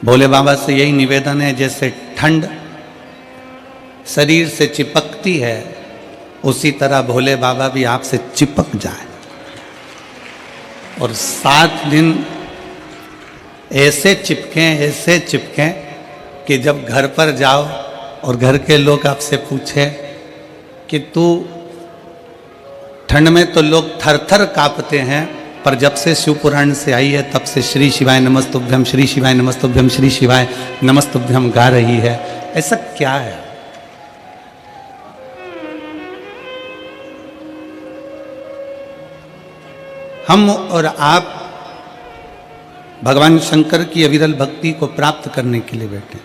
भोले बाबा से यही निवेदन है, जैसे ठंड शरीर से चिपकती है उसी तरह भोले बाबा भी आपसे चिपक जाए और 7 दिन ऐसे चिपकें कि जब घर पर जाओ और घर के लोग आपसे पूछे कि तू, ठंड में तो लोग थर थर कांपते हैं, पर जब से शिव पुराण से आई है तब से श्री शिवाय नमस्तुभ्यम, श्री शिवाय नमस्तुभ्यम, श्री शिवाय नमस्तुभ्यम गा रही है। ऐसा क्या है? हम और आप भगवान शंकर की अविरल भक्ति को प्राप्त करने के लिए बैठे।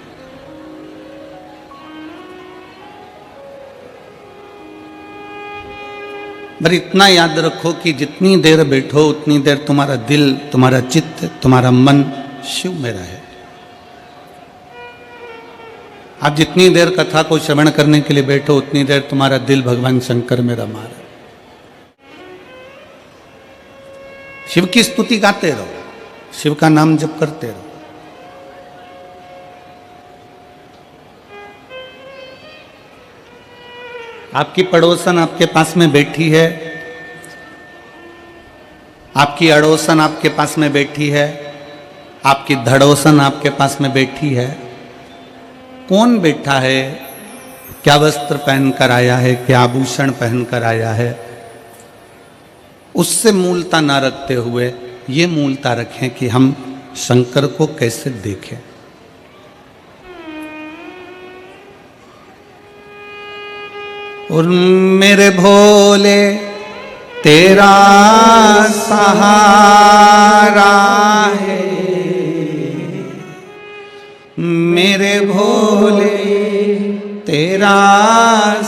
पर इतना याद रखो कि जितनी देर बैठो उतनी देर तुम्हारा दिल, तुम्हारा चित्त, तुम्हारा मन शिव में रहे। आप जितनी देर कथा को श्रवण करने के लिए बैठो उतनी देर तुम्हारा दिल भगवान शंकर में रमा रहे। शिव की स्तुति गाते रहो, शिव का नाम जप करते रहो। आपकी पड़ोसन आपके पास में बैठी है, आपकी अड़ोसन आपके पास में बैठी है, आपकी धड़ोसन आपके पास में बैठी है। कौन बैठा है, क्या वस्त्र पहन कर आया है, क्या आभूषण पहन कर आया है, उससे मूलता ना रखते हुए ये मूलता रखें कि हम शंकर को कैसे देखें। और मेरे भोले तेरा सहारा है, मेरे भोले तेरा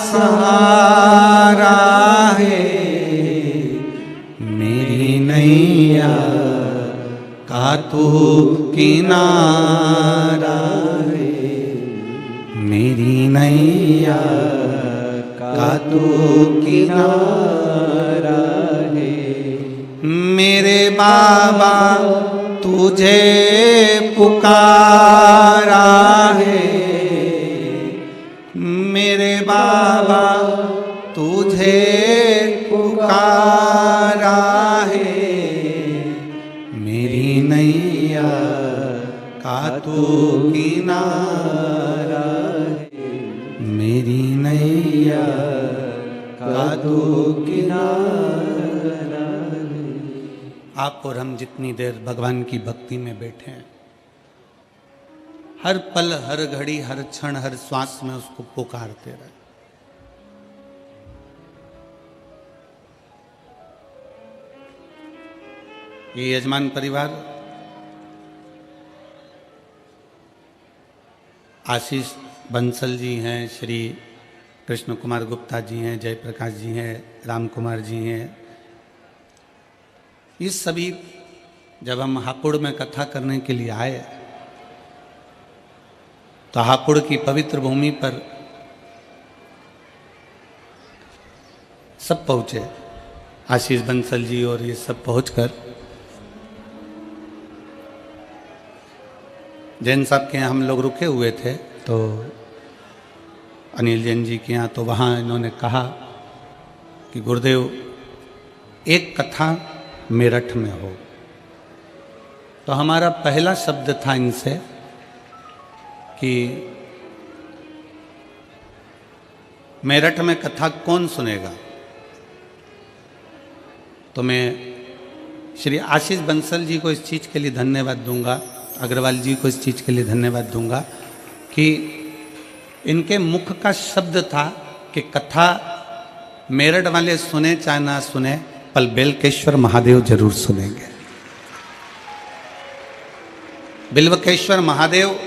सहारा है, मेरी नैया का तू किनारा है, मेरी नैया का तू किनारा है। मेरे बाबा तुझे पुकारा है, मेरे बाबा तुझे पुकारा है, मेरी नैया का तू किनारा है, मेरी नैया का तू किनारा है। आप और हम जितनी देर भगवान की भक्ति में बैठे हैं, हर पल, हर घड़ी, हर क्षण, हर श्वास में उसको पुकारते रहे। ये यजमान परिवार आशीष बंसल जी हैं, श्री कृष्ण कुमार गुप्ता जी हैं, जयप्रकाश जी हैं, राम कुमार जी हैं। ये सभी जब हम हापुड़ में कथा करने के लिए आए तो हापुड़ की पवित्र भूमि पर सब पहुँचे, आशीष बंसल जी और ये सब पहुँचकर जैन साहब के यहाँ हम लोग रुके हुए थे, तो अनिल जैन जी के यहाँ, तो वहाँ इन्होंने कहा कि गुरुदेव एक कथा मेरठ में हो। तो हमारा पहला शब्द था इनसे कि मेरठ में कथा कौन सुनेगा। तो मैं श्री आशीष बंसल जी को इस चीज़ के लिए धन्यवाद दूंगा, अग्रवाल जी को इस चीज़ के लिए धन्यवाद दूंगा कि इनके मुख का शब्द था कि कथा मेरठ वाले सुने चाहे ना सुने, पर बेलकेश्वर महादेव जरूर सुनेंगे। बिल्वकेश्वर महादेव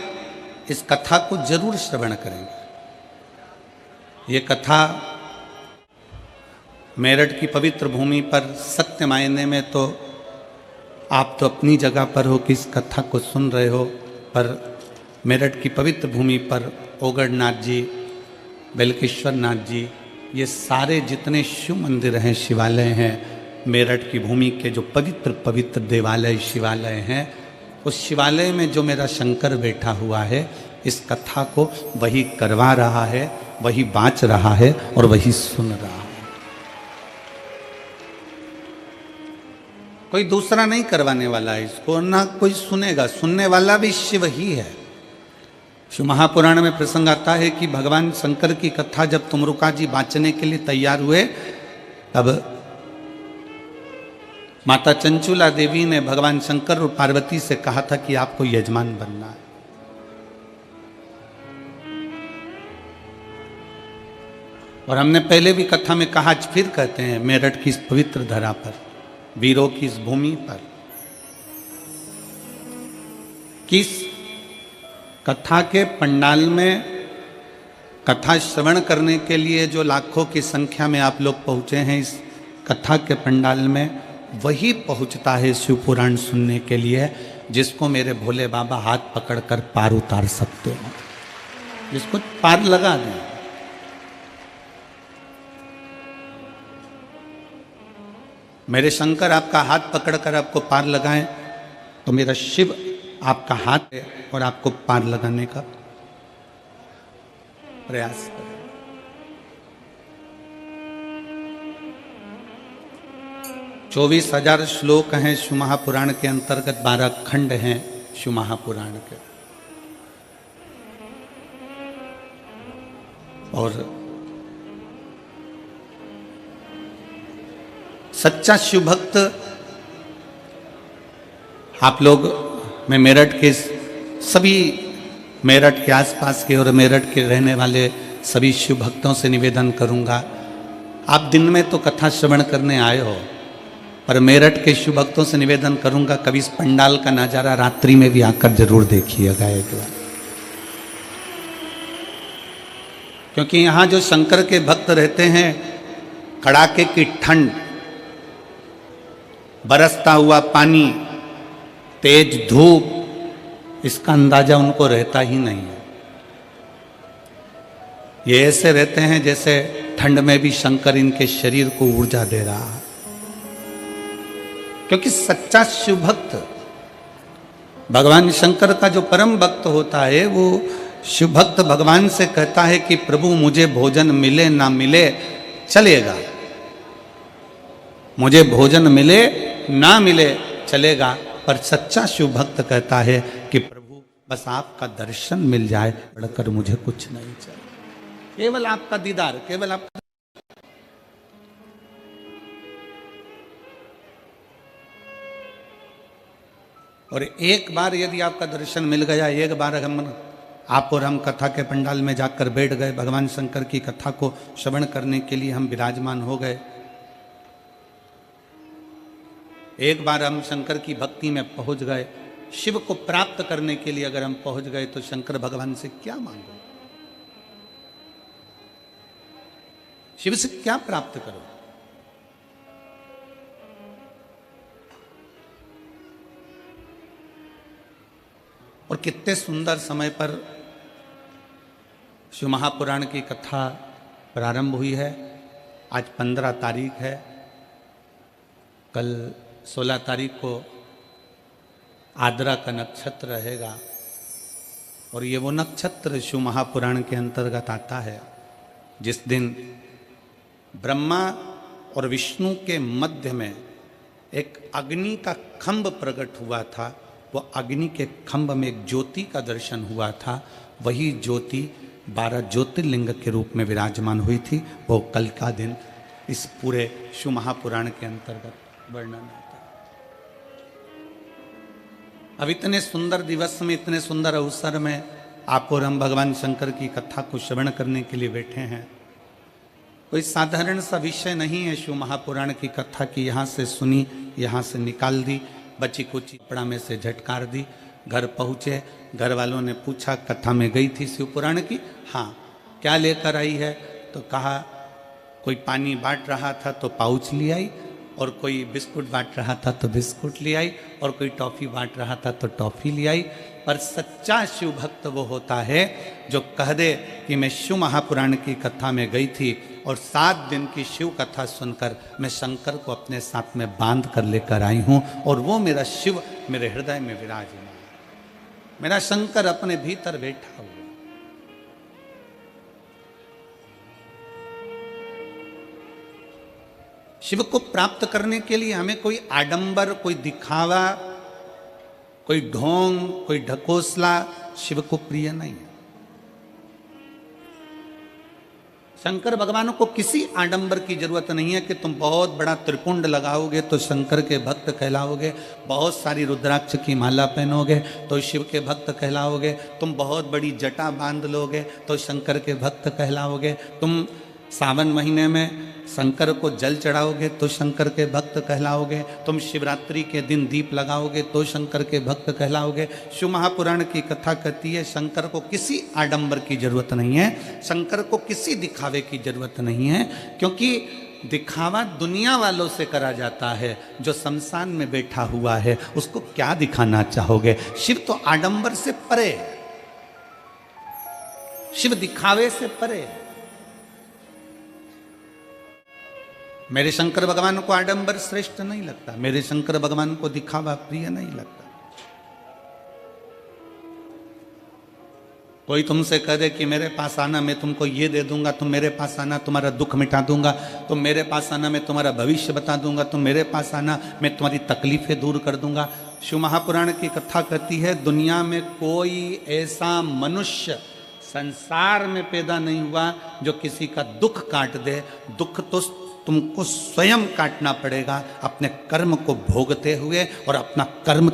इस कथा को जरूर श्रवण करेंगे। ये कथा मेरठ की पवित्र भूमि पर सत्य मायने में तो आप तो अपनी जगह पर हो कि इस कथा को सुन रहे हो, पर मेरठ की पवित्र भूमि पर ओगढ़नाथ जी, बेलकेश्वर नाथ जी, ये सारे जितने शिव मंदिर हैं, शिवालय हैं, मेरठ की भूमि के जो पवित्र पवित्र देवालय शिवालय हैं, उस शिवालय में जो मेरा शंकर बैठा हुआ है, इस कथा को वही करवा रहा है, वही बाँच रहा है और वही सुन रहा है। कोई दूसरा नहीं करवाने वाला है इसको, ना कोई सुनेगा, सुनने वाला भी शिव ही है। शिव महापुराण में प्रसंग आता है कि भगवान शंकर की कथा जब तुमरुका जी बाँचने के लिए तैयार हुए, तब माता चंचुला देवी ने भगवान शंकर और पार्वती से कहा था कि आपको यजमान बनना है। और हमने पहले भी कथा में कहा, आज फिर कहते हैं, मेरठ की इस पवित्र धरा पर, वीरों की इस भूमि पर, किस कथा के पंडाल में कथा श्रवण करने के लिए जो लाखों की संख्या में आप लोग पहुंचे हैं, इस कथा के पंडाल में वही पहुंचता है शिव पुराण सुनने के लिए, जिसको मेरे भोले बाबा हाथ पकड़कर पार उतार सकते हो, जिसको पार लगा दें। मेरे शंकर आपका हाथ पकड़कर आपको पार लगाएं, तो मेरा शिव आपका हाथ है और आपको पार लगाने का प्रयास करें। 24,000 श्लोक हैं शिव महापुराण के अंतर्गत, 12 खंड हैं शिव महापुराण के। और सच्चा शिव भक्त, आप लोग, मैं मेरठ के सभी, मेरठ के आसपास के और मेरठ के रहने वाले सभी शिव भक्तों से निवेदन करूंगा, आप दिन में तो कथा श्रवण करने आए हो, पर मेरठ के शिव भक्तों से निवेदन करूंगा, कभी इस पंडाल का नजारा रात्रि में भी आकर जरूर देखिएगा एक बार। क्योंकि यहां जो शंकर के भक्त रहते हैं, कड़ाके की ठंड, बरसता हुआ पानी, तेज धूप, इसका अंदाजा उनको रहता ही नहीं है। ये ऐसे रहते हैं जैसे ठंड में भी शंकर इनके शरीर को ऊर्जा दे रहा है। क्योंकि सच्चा शिव भक्त, भगवान शंकर का जो परम भक्त होता है, वो शिव भक्त भगवान से कहता है कि प्रभु मुझे भोजन मिले ना मिले चलेगा, मुझे भोजन मिले ना मिले चलेगा, पर सच्चा शिव भक्त कहता है कि प्रभु बस आपका दर्शन मिल जाए, बढ़कर मुझे कुछ नहीं चाहिए, केवल आपका दीदार, केवल आपका। और एक बार यदि आपका दर्शन मिल गया, एक बार आप और हम कथा के पंडाल में जाकर बैठ गए, भगवान शंकर की कथा को श्रवण करने के लिए हम विराजमान हो गए, एक बार हम शंकर की भक्ति में पहुंच गए, शिव को प्राप्त करने के लिए अगर हम पहुंच गए, तो शंकर भगवान से क्या मांगो, शिव से क्या प्राप्त करो। और कितने सुंदर समय पर शिव महापुराण की कथा प्रारंभ हुई है। आज 15 तारीख है, कल 16 तारीख को आद्रा का नक्षत्र रहेगा, और ये वो नक्षत्र शिव महापुराण के अंतर्गत आता है जिस दिन ब्रह्मा और विष्णु के मध्य में एक अग्नि का खंभ प्रकट हुआ था। वो अग्नि के खंभ में एक ज्योति का दर्शन हुआ था, वही ज्योति 12 ज्योतिर्लिंग के रूप में विराजमान हुई थी। वो कल का दिन इस पूरे शिव महापुराण के अंतर्गत वर्णन आता है। अब इतने सुंदर दिवस में, इतने सुंदर अवसर में आप और हम भगवान शंकर की कथा को श्रवण करने के लिए बैठे हैं। कोई साधारण सा विषय नहीं है शिव महापुराण की कथा की, यहाँ से सुनी, यहाँ से निकाल दी, बची कुची कपड़ा में से झटकार दी, घर पहुँचे, घर वालों ने पूछा कथा में गई थी शिव पुराण की, हाँ क्या लेकर आई है, तो कहा कोई पानी बांट रहा था तो पाउच ले आई, और कोई बिस्कुट बांट रहा था तो बिस्कुट ले आई, और कोई टॉफ़ी बांट रहा था तो टॉफ़ी ले आई। पर सच्चा शिव भक्त वो होता है जो कह दे कि मैं शिव महापुराण की कथा में गई थी और 7 दिन की शिव कथा सुनकर मैं शंकर को अपने साथ में बांध कर लेकर आई हूँ, और वो मेरा शिव मेरे हृदय में विराजमान। मेरा शंकर अपने भीतर बैठा हुआ। शिव को प्राप्त करने के लिए हमें कोई आडंबर, कोई दिखावा, कोई ढोंग, कोई ढकोसला शिव को प्रिय नहीं है। शंकर भगवान को किसी आडंबर की जरूरत नहीं है कि तुम बहुत बड़ा त्रिपुंड लगाओगे तो शंकर के भक्त कहलाओगे, बहुत सारी रुद्राक्ष की माला पहनोगे तो शिव के भक्त कहलाओगे, तुम बहुत बड़ी जटा बांध लोगे तो शंकर के भक्त कहलाओगे, तुम सावन महीने में शंकर को जल चढ़ाओगे तो शंकर के भक्त कहलाओगे, तुम शिवरात्रि के दिन दीप लगाओगे तो शंकर के भक्त कहलाओगे। शिव महापुराण की कथा कहती है शंकर को किसी आडंबर की जरूरत नहीं है, शंकर को किसी दिखावे की जरूरत नहीं है, क्योंकि दिखावा दुनिया वालों से करा जाता है। जो शमशान में बैठा हुआ है उसको क्या दिखाना चाहोगे? शिव तो आडंबर से परे है, शिव दिखावे से परे है। मेरे शंकर भगवान को आडंबर श्रेष्ठ नहीं लगता, मेरे शंकर भगवान को दिखावा प्रिय नहीं लगता। कोई तुमसे कह दे कि मेरे पास आना, मैं तुमको ये दे दूंगा, तुम मेरे पास आना तुम्हारा दुख मिटा दूंगा, तुम मेरे पास आना मैं तुम्हारा भविष्य बता दूंगा, तुम मेरे पास आना मैं तुम्हारी तकलीफें दूर कर दूंगा। शिव महापुराण की कथा कहती है दुनिया में कोई ऐसा मनुष्य संसार में पैदा नहीं हुआ जो किसी का दुख काट दे। दुख तो तुमको स्वयं काटना पड़ेगा अपने कर्म को भोगते हुए, और अपना कर्म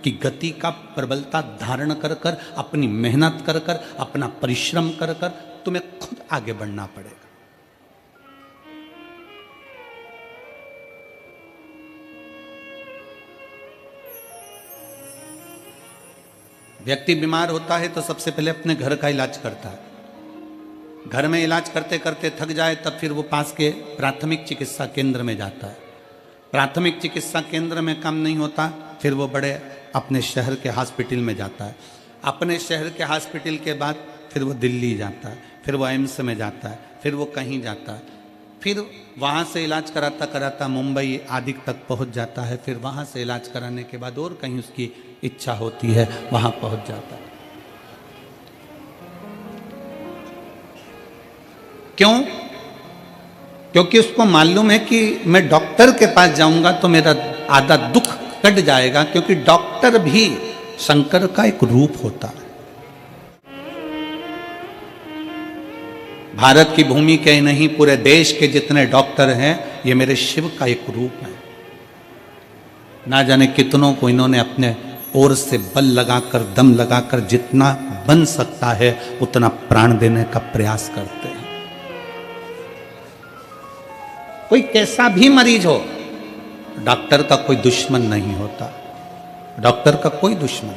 की गति का प्रबलता धारण कर कर, अपनी मेहनत कर कर, अपना परिश्रम कर कर तुम्हें खुद आगे बढ़ना पड़ेगा। व्यक्ति बीमार होता है तो सबसे पहले अपने घर का इलाज करता है, घर में इलाज करते करते थक जाए तब फिर वो पास के प्राथमिक चिकित्सा केंद्र में जाता है, प्राथमिक चिकित्सा केंद्र में काम नहीं होता फिर वो बड़े अपने शहर के हॉस्पिटल में जाता है, अपने शहर के हॉस्पिटल के बाद फिर वो दिल्ली जाता है, फिर वो एम्स में जाता है, फिर वो कहीं जाता है, फिर वहाँ से इलाज कराता कराता मुंबई आदि तक पहुँच जाता है, फिर वहाँ से इलाज कराने के बाद और कहीं उसकी इच्छा होती है वहाँ पहुँच जाता है। क्यों? क्योंकि उसको मालूम है कि मैं डॉक्टर के पास जाऊंगा तो मेरा आधा दुख कट जाएगा, क्योंकि डॉक्टर भी शंकर का एक रूप होता है। भारत की भूमि के नहीं पूरे देश के जितने डॉक्टर हैं ये मेरे शिव का एक रूप है। ना जाने कितनों को इन्होंने अपने ओर से बल लगाकर, दम लगाकर जितना बन सकता है उतना प्राण देने का प्रयास करते हैं। कोई कैसा भी मरीज हो, डॉक्टर का कोई दुश्मन नहीं होता, डॉक्टर का कोई दुश्मन,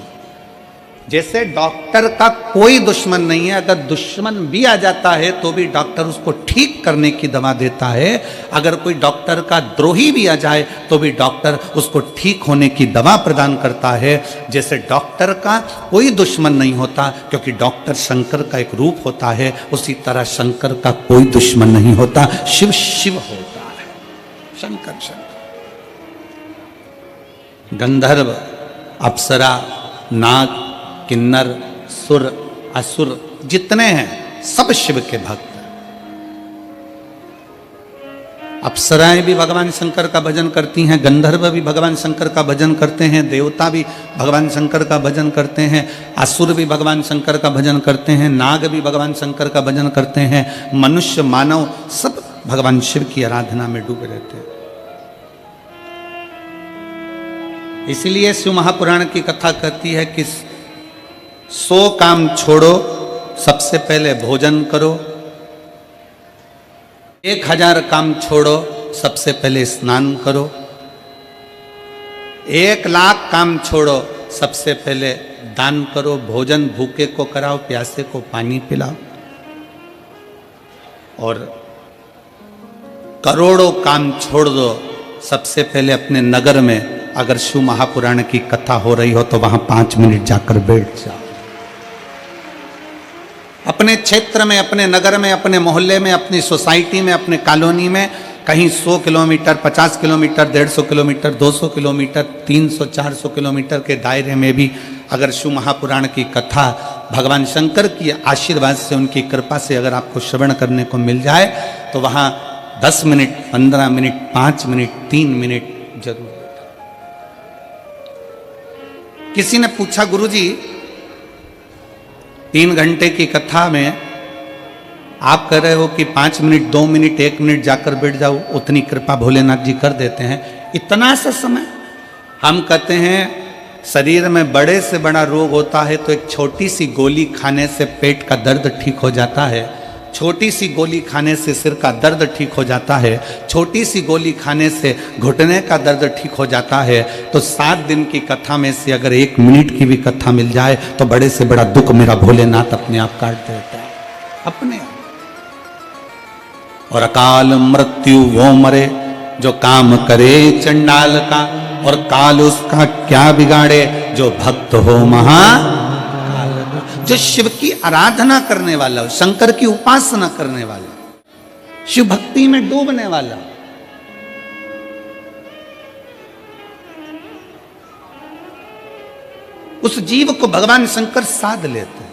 जैसे डॉक्टर का कोई दुश्मन नहीं है। अगर दुश्मन भी आ जाता है तो भी डॉक्टर उसको ठीक करने की दवा देता है। अगर कोई डॉक्टर का द्रोही भी आ जाए तो भी डॉक्टर उसको ठीक होने की दवा प्रदान करता है। जैसे डॉक्टर का कोई दुश्मन नहीं होता क्योंकि डॉक्टर शंकर का एक रूप होता है, उसी तरह शंकर का कोई दुश्मन नहीं होता, शिव शिव होता है, शंकर शंकर। गंधर्व, अप्सरा, नाग, किन्नर, सुर, असुर जितने हैं सब शिव के भक्त हैं। अप्सराएं भी भगवान शंकर का भजन करती हैं, गंधर्व भी भगवान शंकर का भजन करते हैं, देवता भी भगवान शंकर का भजन करते हैं, असुर भी भगवान शंकर का भजन करते हैं, नाग भी भगवान शंकर का भजन करते हैं, मनुष्य मानव सब भगवान शिव की आराधना में डूबे रहते हैं। इसलिए शिव महापुराण की कथा कहती है कि 100 काम छोड़ो, सबसे पहले भोजन करो, 1000 काम छोड़ो, सबसे पहले स्नान करो, 1,00,000 काम छोड़ो, सबसे पहले दान करो, भोजन भूखे को कराओ, प्यासे को पानी पिलाओ, और करोड़ों काम छोड़ दो, सबसे पहले अपने नगर में अगर शिव महापुराण की कथा हो रही हो तो वहां 5 मिनट जाकर बैठ जाओ। अपने क्षेत्र में, अपने नगर में, अपने मोहल्ले में, अपनी सोसाइटी में, अपने कॉलोनी में कहीं 100 kilometre, 50 kilometre, 150 kilometre, 200 kilometre, 300, 400 kilometre के दायरे में भी अगर शिव महापुराण की कथा भगवान शंकर की आशीर्वाद से, उनकी कृपा से अगर आपको श्रवण करने को मिल जाए तो वहां 10 मिनट, 15 मिनट, 5 मिनट, 3 मिनट जरूर। किसी ने पूछा, गुरुजी 3 घंटे की कथा में आप कह रहे हो कि 5 मिनट, 2 मिनट, 1 मिनट जाकर बैठ जाओ, उतनी कृपा भोलेनाथ जी कर देते हैं, इतना सा समय? हम कहते हैं शरीर में बड़े से बड़ा रोग होता है तो एक छोटी सी गोली खाने से पेट का दर्द ठीक हो जाता है, छोटी सी गोली खाने से सिर का दर्द ठीक हो जाता है, छोटी सी गोली खाने से घुटने का दर्द ठीक हो जाता है। तो 7 दिन की कथा में से अगर 1 मिनट की भी कथा मिल जाए तो बड़े से बड़ा दुख मेरा भोलेनाथ अपने आप काट देता है, अपने आप। और अकाल मृत्यु वो मरे जो काम करे चंडाल का, और काल उसका क्या बिगाड़े जो भक्त हो महाकाल का। जो शिव की आराधना करने वाला हो, शंकर की उपासना करने वाला, शिव भक्ति में डूबने वाला, उस जीव को भगवान शंकर साध लेते हैं।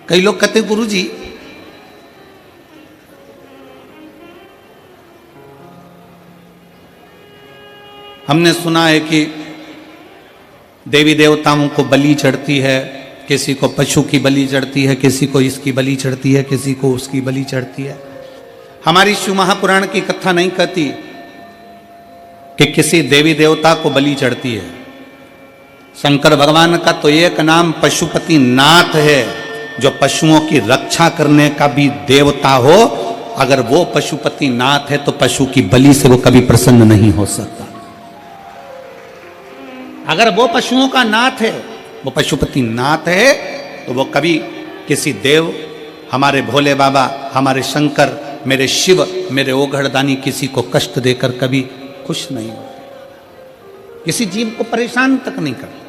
कई लोग कहते गुरुजी हमने सुना है कि देवी देवताओं को बलि चढ़ती है, किसी को पशु की बलि चढ़ती है, किसी को इसकी बलि चढ़ती है, किसी को उसकी बलि चढ़ती है। हमारी शिव महापुराण की कथा नहीं कहती कि किसी देवी देवता को बलि चढ़ती है। शंकर भगवान का तो एक नाम पशुपति नाथ है, जो पशुओं की रक्षा करने का भी देवता हो। अगर वो पशुपति नाथ है तो पशु की बलि से वो कभी प्रसन्न नहीं हो सकता। अगर वो पशुओं का नाथ है, वो पशुपति नाथ है, तो वो कभी किसी देव, हमारे भोले बाबा, हमारे शंकर, मेरे शिव, मेरे ओघड़दानी किसी को कष्ट देकर कभी खुश नहीं होते, किसी जीव को परेशान तक नहीं करते।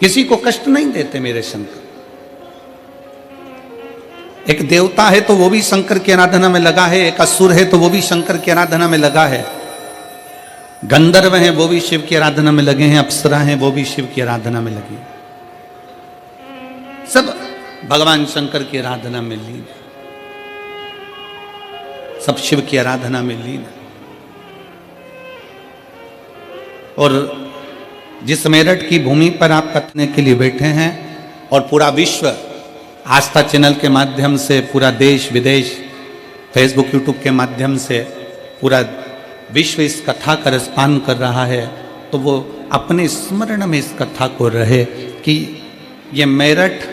किसी को कष्ट नहीं देते मेरे शंकर। एक देवता है तो वो भी शंकर की आराधना में लगा है, एक असुर है तो वो भी शंकर की आराधना में लगा है, गंधर्व हैं वो भी शिव की आराधना में लगे हैं, अप्सरा हैं वो भी शिव की आराधना में लगी, सब भगवान शंकर की आराधना में लीन, सब शिव की आराधना में लीन। और जिस मेरठ की भूमि पर आप कथने के लिए बैठे हैं और पूरा विश्व आस्था चैनल के माध्यम से, पूरा देश विदेश, फेसबुक यूट्यूब के माध्यम से पूरा विश्व इस कथा का रसपान कर रहा है, तो वो अपने स्मरण में इस कथा को रहे कि ये मेरठ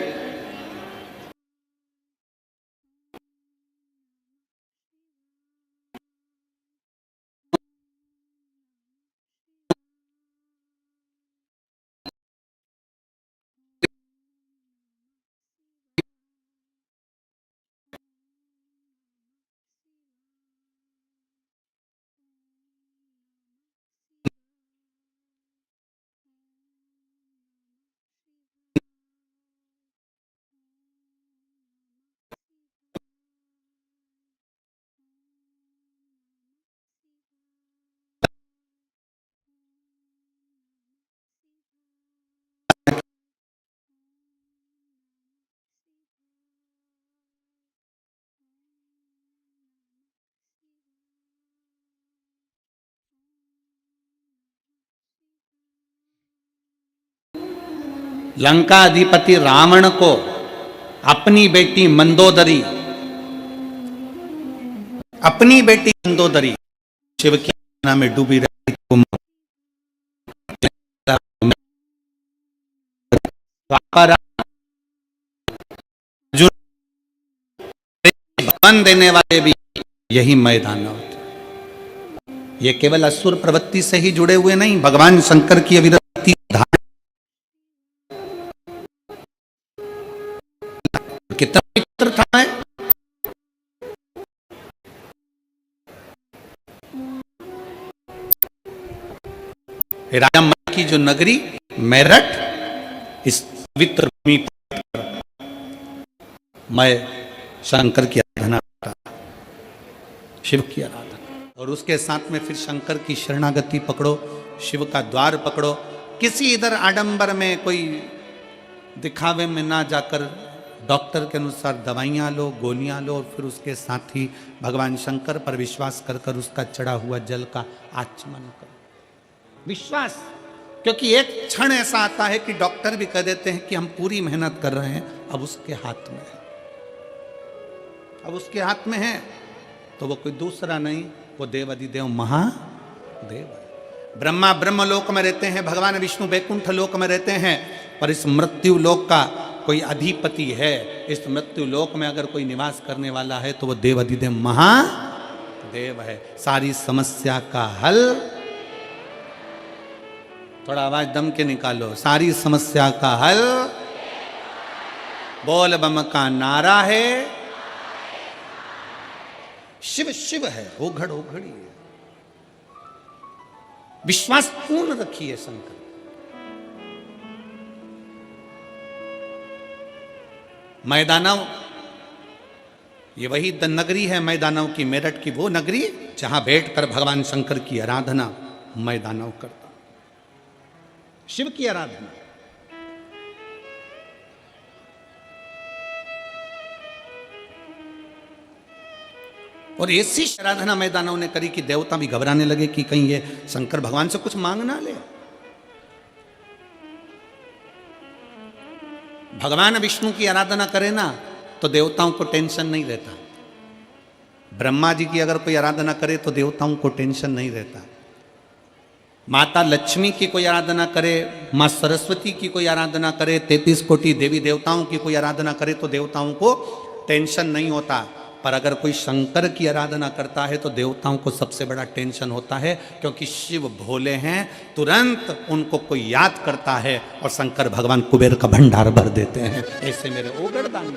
लंका अधिपति रावण को अपनी बेटी मंदोदरी, अपनी बेटी मंदोदरी शिव की आराधना में डूबी रही, भगवान देने वाले भी यही मैदान होते। ये केवल असुर प्रवृत्ति से ही जुड़े हुए नहीं, भगवान शंकर की अविरति कितना पवित्र था है। राजा की जो नगरी मेरठ, इस पवित्र भूमि पर मैं शंकर की आराधना करता, शिव की आराधना, और उसके साथ में फिर शंकर की शरणागति पकड़ो, शिव का द्वार पकड़ो। किसी इधर आडंबर में कोई दिखावे में ना जाकर डॉक्टर के अनुसार दवाइयाँ लो, गोलियाँ लो, और फिर उसके साथ ही भगवान शंकर पर विश्वास कर कर उसका चढ़ा हुआ जल का आचमन करो। विश्वास, क्योंकि एक क्षण ऐसा आता है कि डॉक्टर भी कह देते हैं कि हम पूरी मेहनत कर रहे हैं, अब उसके हाथ में है, अब उसके हाथ में है, तो वो कोई दूसरा नहीं, वो देवाधिदेव महादेव है। ब्रह्मा ब्रह्मलोक में रहते हैं, भगवान विष्णु वैकुंठ लोक में रहते हैं, पर इस मृत्यु लोक का कोई अधिपति है। इस मृत्यु लोक में अगर कोई निवास करने वाला है तो वो देवाधिदेव महादेव है। सारी समस्या का हल, थोड़ा आवाज दम के निकालो, सारी समस्या का हल बोल बम का नारा है। शिव शिव है, ओघड़ ओघड़ी है। विश्वास पूर्ण रखिए शंकर। मैदानव, ये वही नगरी है मैदानव की, मेरठ की वो नगरी जहां बैठकर भगवान शंकर की आराधना मैदानव करता, शिव की आराधना। और ऐसी आराधना मैदानों ने करी कि देवता भी घबराने लगे कि कहीं ये शंकर भगवान से कुछ मांग ना ले। भगवान विष्णु की आराधना करे ना तो देवताओं को टेंशन नहीं रहता। ब्रह्मा जी की अगर कोई आराधना करे तो देवताओं को टेंशन नहीं रहता। माता लक्ष्मी की कोई आराधना करे, माँ सरस्वती की कोई आराधना करे, 33 कोटि देवी देवताओं की कोई आराधना करे तो देवताओं को टेंशन नहीं होता। पर अगर कोई शंकर की आराधना करता है तो देवताओं को सबसे बड़ा टेंशन होता है, क्योंकि शिव भोले हैं, तुरंत उनको कोई याद करता है और शंकर भगवान कुबेर का भंडार भर देते हैं। ऐसे मेरे ओगड़दानी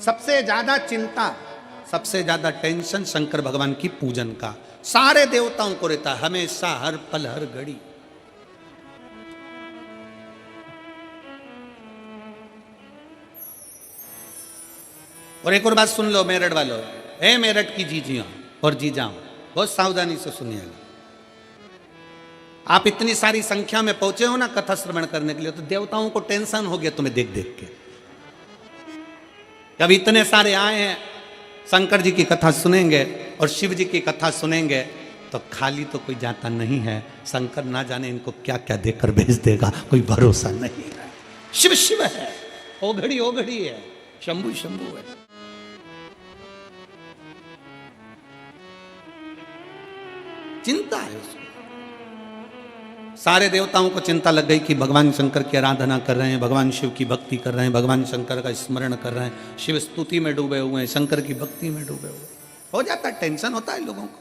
सबसे ज्यादा चिंता, सबसे ज्यादा टेंशन शंकर भगवान की पूजन का सारे देवताओं को रहता है, हमेशा, हर पल, हर घड़ी। और एक और बात सुन लो मेरठ वालों, ए मेरठ की जीजियों और जीजाओं, बहुत सावधानी से सुनिएगा। आप इतनी सारी संख्या में पहुंचे हो ना कथा श्रवण करने के लिए, तो देवताओं को टेंशन हो गया तुम्हें देख देख के। जब इतने सारे आए हैं, शंकर जी की कथा सुनेंगे और शिव जी की कथा सुनेंगे, तो खाली तो कोई जाता नहीं है। शंकर ना जाने इनको क्या क्या देकर भेज देगा, कोई भरोसा नहीं है। शिव शिव है, ओघड़ी ओघड़ी है, शंभु शंभु है। चिंता है उसको। सारे देवताओं को चिंता लग गई कि भगवान शंकर की आराधना कर रहे हैं, भगवान शिव की भक्ति कर रहे हैं, भगवान शंकर का स्मरण कर रहे हैं, शिव स्तुति में डूबे हुए हैं, शंकर की भक्ति में डूबे हुए। हो जाता है, टेंशन होता है लोगों को।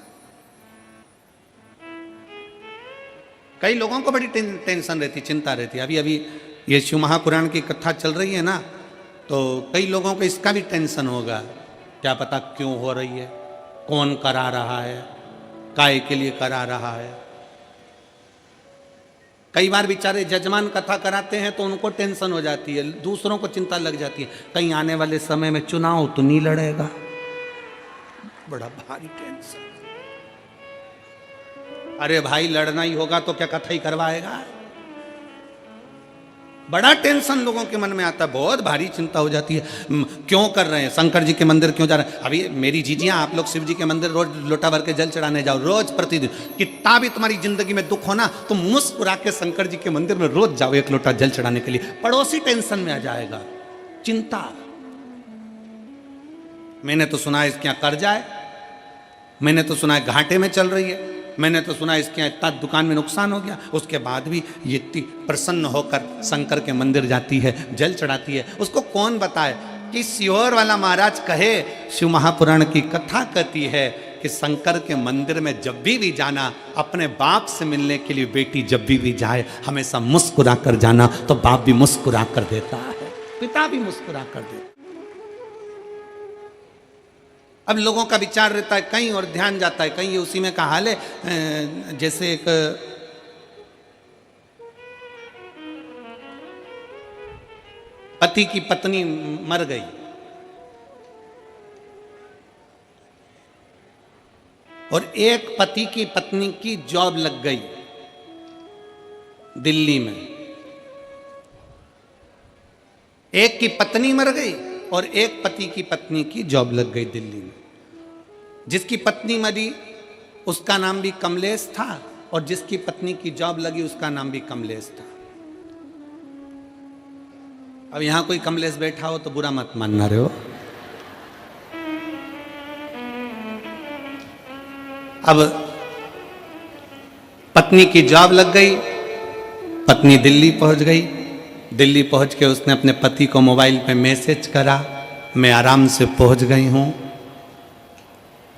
कई लोगों को बड़ी टेंशन रहती, चिंता रहती। अभी अभी ये शिव महापुराण की कथा चल रही है ना, तो कई लोगों को इसका भी टेंशन होगा, क्या पता क्यों हो रही है, कौन करा रहा है, काय के लिए करा रहा है। कई बार बेचारे जजमान कथा कराते हैं तो उनको टेंशन हो जाती है, दूसरों को चिंता लग जाती है, कहीं आने वाले समय में चुनाव तो नहीं लड़ेगा, बड़ा भारी टेंशन। अरे भाई लड़ना ही होगा तो क्या कथा ही करवाएगा। बड़ा टेंशन लोगों के मन में आता है, बहुत भारी चिंता हो जाती है। क्यों कर रहे हैं, शंकर जी के मंदिर क्यों जा रहे हैं। अभी मेरी जीजियां, आप लोग शिव जी के मंदिर रोज लोटा भर के जल चढ़ाने जाओ, रोज प्रतिदिन। कितना भी तुम्हारी जिंदगी में दुख हो ना, तुम मुस्कुरा के शंकर जी के मंदिर में रोज जाओ एक लोटा जल चढ़ाने के लिए। पड़ोसी टेंशन में आ जाएगा, चिंता। मैंने तो सुना है इसके यहाँ कर्जा है, मैंने तो सुना है घाटे में चल रही है, मैंने तो सुना इसके यहाँ इतना दुकान में नुकसान हो गया, उसके बाद भी ये इतनी प्रसन्न होकर शंकर के मंदिर जाती है, जल चढ़ाती है। उसको कौन बताए कि सियोर वाला महाराज कहे, शिव महापुराण की कथा कहती है कि शंकर के मंदिर में जब भी जाना, अपने बाप से मिलने के लिए बेटी जब भी जाए, हमेशा मुस्कुरा कर जाना, तो बाप भी मुस्कुरा कर देता है, पिता भी मुस्कुरा कर देता है। अब लोगों का विचार रहता है कहीं और ध्यान जाता है कहीं, उसी में का हाल है। जैसे एक पति की पत्नी मर गई, और एक पति की पत्नी की जॉब लग गई दिल्ली में। एक की पत्नी मर गई और एक पति की पत्नी की जॉब लग गई दिल्ली में। जिसकी पत्नी मरी उसका नाम भी कमलेश था, और जिसकी पत्नी की जॉब लगी उसका नाम भी कमलेश था। अब यहां कोई कमलेश बैठा हो तो बुरा मत मानना रहे हो। अब पत्नी की जॉब लग गई, पत्नी दिल्ली पहुंच गई। दिल्ली पहुंच के उसने अपने पति को मोबाइल पे मैसेज करा, मैं आराम से पहुंच गई हूं,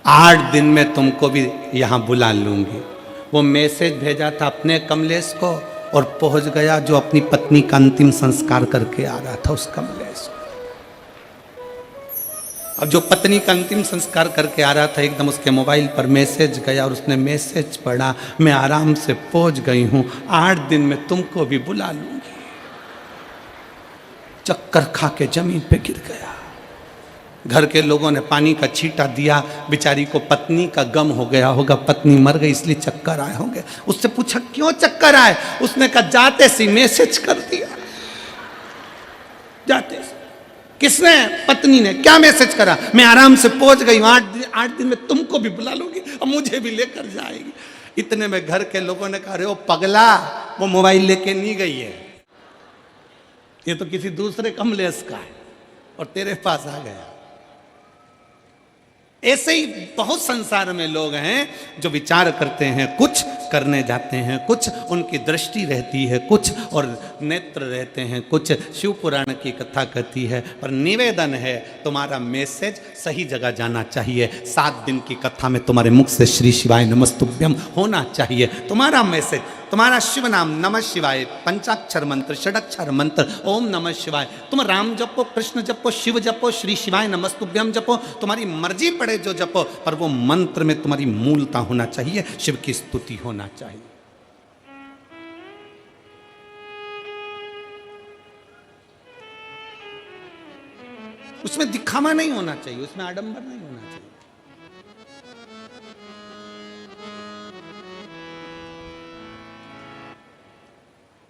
8 दिन में तुमको भी यहां बुला लूंगी। वो मैसेज भेजा था अपने कमलेश को, और पहुंच गया जो अपनी पत्नी का अंतिम संस्कार करके आ रहा था उस कमलेश को। अब जो पत्नी का अंतिम संस्कार करके आ रहा था, एकदम उसके मोबाइल पर मैसेज गया और उसने मैसेज पढ़ा, मैं आराम से पहुंच गई हूं, 8 दिन में तुमको भी बुला लूंगी। चक्कर खा के जमीन पे गिर गया। घर के लोगों ने पानी का छींटा दिया, बेचारी को पत्नी का गम हो गया होगा, पत्नी मर गई इसलिए चक्कर आए होंगे। उससे पूछा क्यों चक्कर आए, उसने कहा जाते सी मैसेज कर दिया। जाते सी। किसने? पत्नी ने। क्या मैसेज करा? मैं आराम से पहुंच गई, 8 दिन में तुमको भी बुला लूंगी और मुझे भी लेकर जाएगी। इतने में घर के लोगों ने कहा, अरे ओ पगला, वो मोबाइल लेके नहीं गई है, ये तो किसी दूसरे कमलेश का है और तेरे पास आ गया। ऐसे ही बहुत संसार में लोग हैं जो विचार करते हैं, कुछ करने जाते हैं, कुछ उनकी दृष्टि रहती है, कुछ और नेत्र रहते हैं, कुछ शिव पुराण की कथा कहती है। पर निवेदन है, तुम्हारा मैसेज सही जगह जाना चाहिए। 7 दिन की कथा में तुम्हारे मुख से श्री शिवाय नमस्तुभ्यम होना चाहिए। तुम्हारा मैसेज, तुम्हारा शिव नाम नमः शिवाय, पंचाक्षर मंत्र, षडक्षर मंत्र, ओम नमः शिवाय, तुम राम जपो, कृष्ण जपो, शिव जपो, श्री शिवाय नमस्तुभ्यम जपो, तुम्हारी मर्जी पड़े जो जपो, पर वो मंत्र में तुम्हारी मूलता होना चाहिए, शिव की स्तुति होना चाहिए। उसमें दिखावा नहीं होना चाहिए, उसमें आडंबर नहीं होना चाहिए।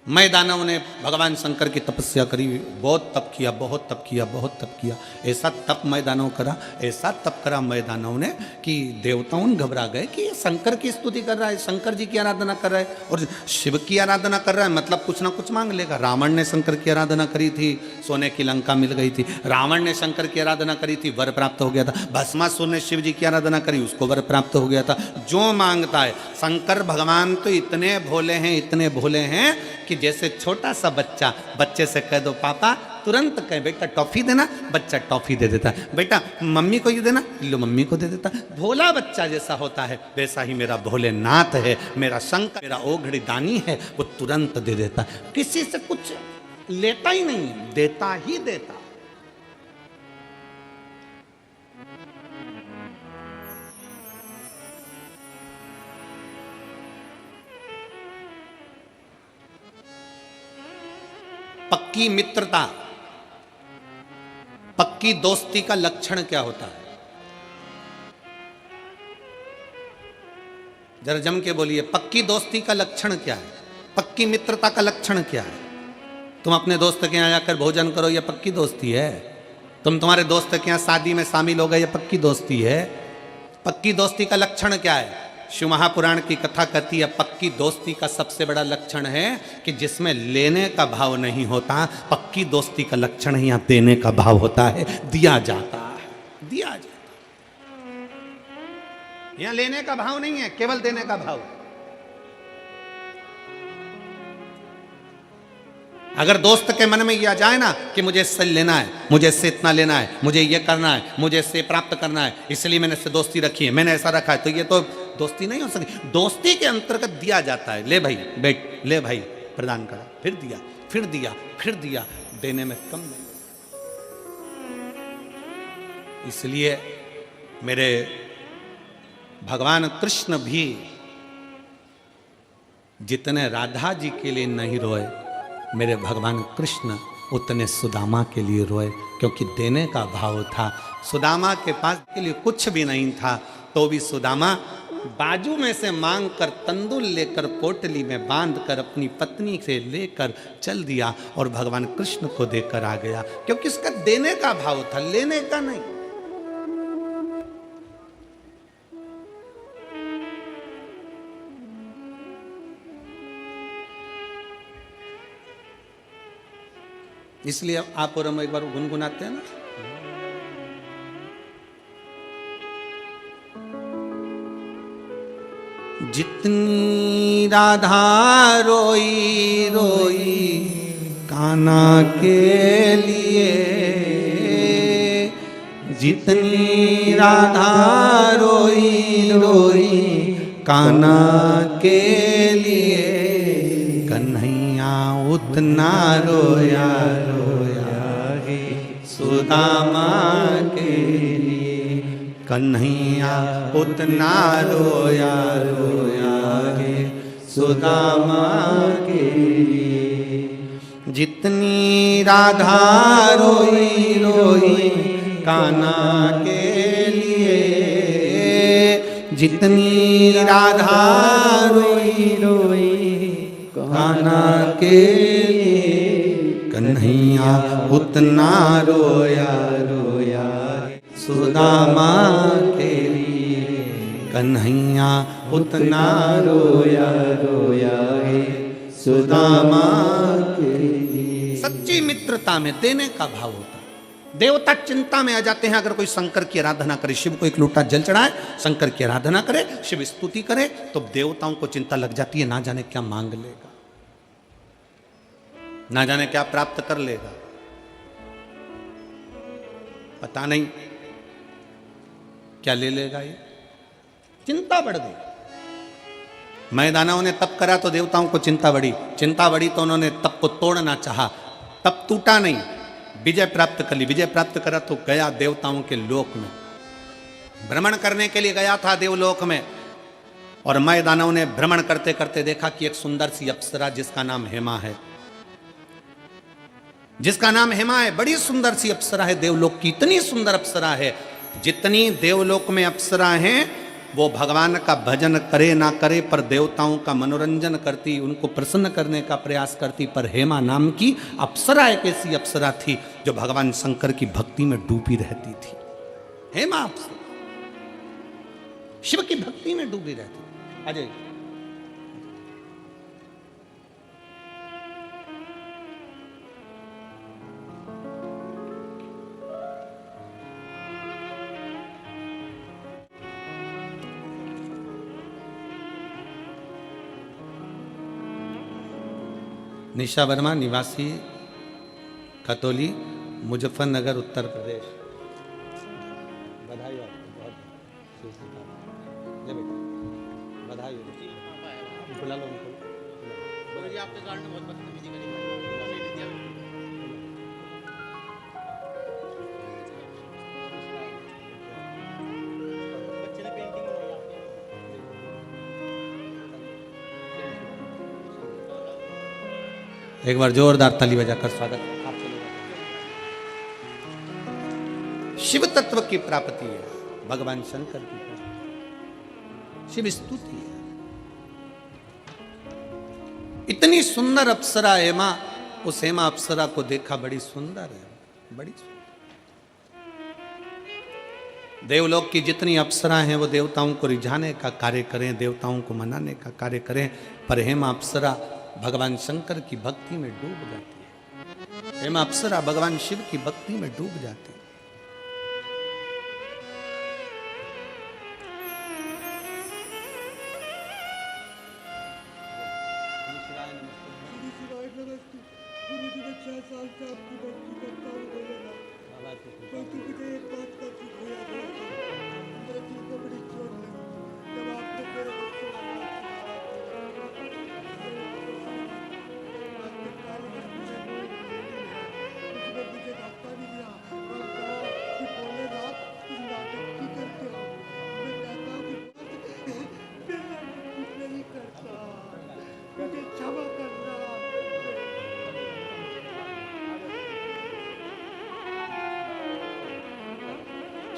मैं दानव ने भगवान शंकर की तपस्या करी, बहुत तप किया, बहुत तप किया, बहुत तप किया। ऐसा तप मैं दानव करा, ऐसा तप करा मैं दानव ने कि देवताओं घबरा गए कि ये शंकर की स्तुति कर रहा है, शंकर जी की आराधना कर रहा है और शिव की आराधना कर रहा है, मतलब कुछ ना कुछ मांग लेगा। रावण ने शंकर की आराधना करी थी, सोने की लंका मिल गई थी। रावण ने शंकर की आराधना करी थी, वर प्राप्त हो गया था। भस्मासुर ने शिव जी की आराधना करी, उसको वर प्राप्त हो गया था। जो मांगता है, शंकर भगवान तो इतने भोले हैं, इतने भोले हैं कि जैसे छोटा सा बच्चा, बच्चे से कह दो पापा, तुरंत कहे बेटा टॉफी देना, बच्चा टॉफी दे देता है। बेटा मम्मी को ये देना, लो मम्मी को दे देता। भोला बच्चा जैसा होता है वैसा ही मेरा भोलेनाथ है, मेरा शंकर, मेरा ओघड़ी दानी है, वो तुरंत दे देता है। किसी से कुछ लेता ही नहीं, देता ही देता। पक्की मित्रता, पक्की दोस्ती का लक्षण क्या होता है? जरा जम के बोलिए, पक्की दोस्ती का लक्षण क्या है? पक्की मित्रता का लक्षण क्या है? तुम अपने दोस्त के यहां जाकर भोजन करो, यह पक्की दोस्ती है। तुम तुम्हारे दोस्त के यहां शादी में शामिल हो गए, यह पक्की दोस्ती है। पक्की दोस्ती का लक्षण क्या है? शिव महापुराण की कथा कहती है, पक्की दोस्ती का सबसे बड़ा लक्षण है कि जिसमें लेने का भाव नहीं होता। पक्की दोस्ती का लक्षण यहां देने का भाव होता है, दिया जाता है, दिया जाता है। यहां लेने का भाव नहीं है, केवल देने का भाव है। अगर दोस्त के मन में यह आ जाए ना कि मुझे इससे लेना है, मुझे इससे इतना लेना है, मुझे ये करना है, मुझे इससे प्राप्त करना है, इसलिए मैंने इससे दोस्ती रखी है, मैंने ऐसा रखा है, तो ये तो दोस्ती नहीं हो सकती। दोस्ती के अंतर्गत दिया जाता है। ले भाई बैठ, ले भाई प्रदान करा, फिर दिया, फिर दिया, फिर दिया, देने में कम नहीं। इसलिए मेरे भगवान कृष्ण भी जितने राधा जी के लिए नहीं रोए, मेरे भगवान कृष्ण उतने सुदामा के लिए रोए, क्योंकि देने का भाव था। सुदामा के पास के लिए कुछ भी नहीं था, तो भी सुदामा बाजू में से मांग कर तंदुल लेकर पोटली में बांध कर अपनी पत्नी से लेकर चल दिया और भगवान कृष्ण को देकर आ गया, क्योंकि उसका देने का भाव था, लेने का नहीं। इसलिए आप और हम एक बार गुनगुनाते हैं ना, जितनी राधा रोई रोई कान्हा के लिए, जितनी राधा रोई रोई कान्हा के लिए, कन्हैया उतना रोया रोया गे सुदामा के लिए, कन्हैया उतना रोया रोया गे सुदामा के लिए। जितनी राधा रोई रोई कान्हा के लिए, जितनी राधा रोई रोई कान्हा के लिए, कन्हैया उतना रोया रोया सुदामा के लिए, कन्हैया उतना रोया रोया सुदामा के लिए। सच्ची मित्रता में देने का भाव होता है। देवता चिंता में आ जाते हैं, अगर कोई शंकर की आराधना करे, शिव को एक लोटा जल चढ़ाए, शंकर की आराधना करे, शिव स्तुति करे, तो देवताओं को चिंता लग जाती है, ना जाने क्या मांग लेगा, ना जाने क्या प्राप्त कर लेगा, पता नहीं क्या ले लेगा। ये चिंता बढ़ गई। मैदानों ने तप करा तो देवताओं को चिंता बढ़ी, चिंता बढ़ी तो उन्होंने तप को तोड़ना चाहा, तप टूटा नहीं, विजय प्राप्त कर ली। विजय प्राप्त करा तो गया देवताओं के लोक में, भ्रमण करने के लिए गया था देवलोक में, और मैदानों ने भ्रमण करते करते देखा कि एक सुंदर सी अप्सरा जिसका नाम हेमा है, जिसका नाम हेमा है, बड़ी सुंदर सी अप्सरा है देवलोक की, इतनी सुंदर अप्सरा है, जितनी देवलोक में अप्सरा हैं वो भगवान का भजन करे ना करे पर देवताओं का मनोरंजन करती, उनको प्रसन्न करने का प्रयास करती, पर हेमा नाम की अप्सरा एक ऐसी अप्सरा थी जो भगवान शंकर की भक्ति में डूबी रहती थी। हेमा अप्सरा शिव की भक्ति में डूबी रहती थी। अजय निशा वर्मा, निवासी खतौली, मुजफ्फरनगर, उत्तर प्रदेश। बधाई हो आपको, बहुत जय बेटा, बधाई हो। बुला लो उनको, बोलो जी आपके गार्ड ने बहुत बदतमीजी करी, बच्चे ने पेंटिंग बनाई आपने। एक बार जोरदार ताली बजाकर स्वागत। शिव तत्व की प्राप्ति है, भगवान शंकर की प्राप्ति, शिव स्तुति है। इतनी सुंदर अप्सरा हेमा, उस हेमा अप्सरा को देखा, बड़ी सुंदर है, बड़ी सुंदर। देवलोक की जितनी अप्सरा हैं वो देवताओं को रिझाने का कार्य करें, देवताओं को मनाने का कार्य करें, पर हेमा अप्सरा भगवान शंकर की भक्ति में डूब जाती है। हेमा अप्सरा भगवान शिव की भक्ति में डूब जाती है।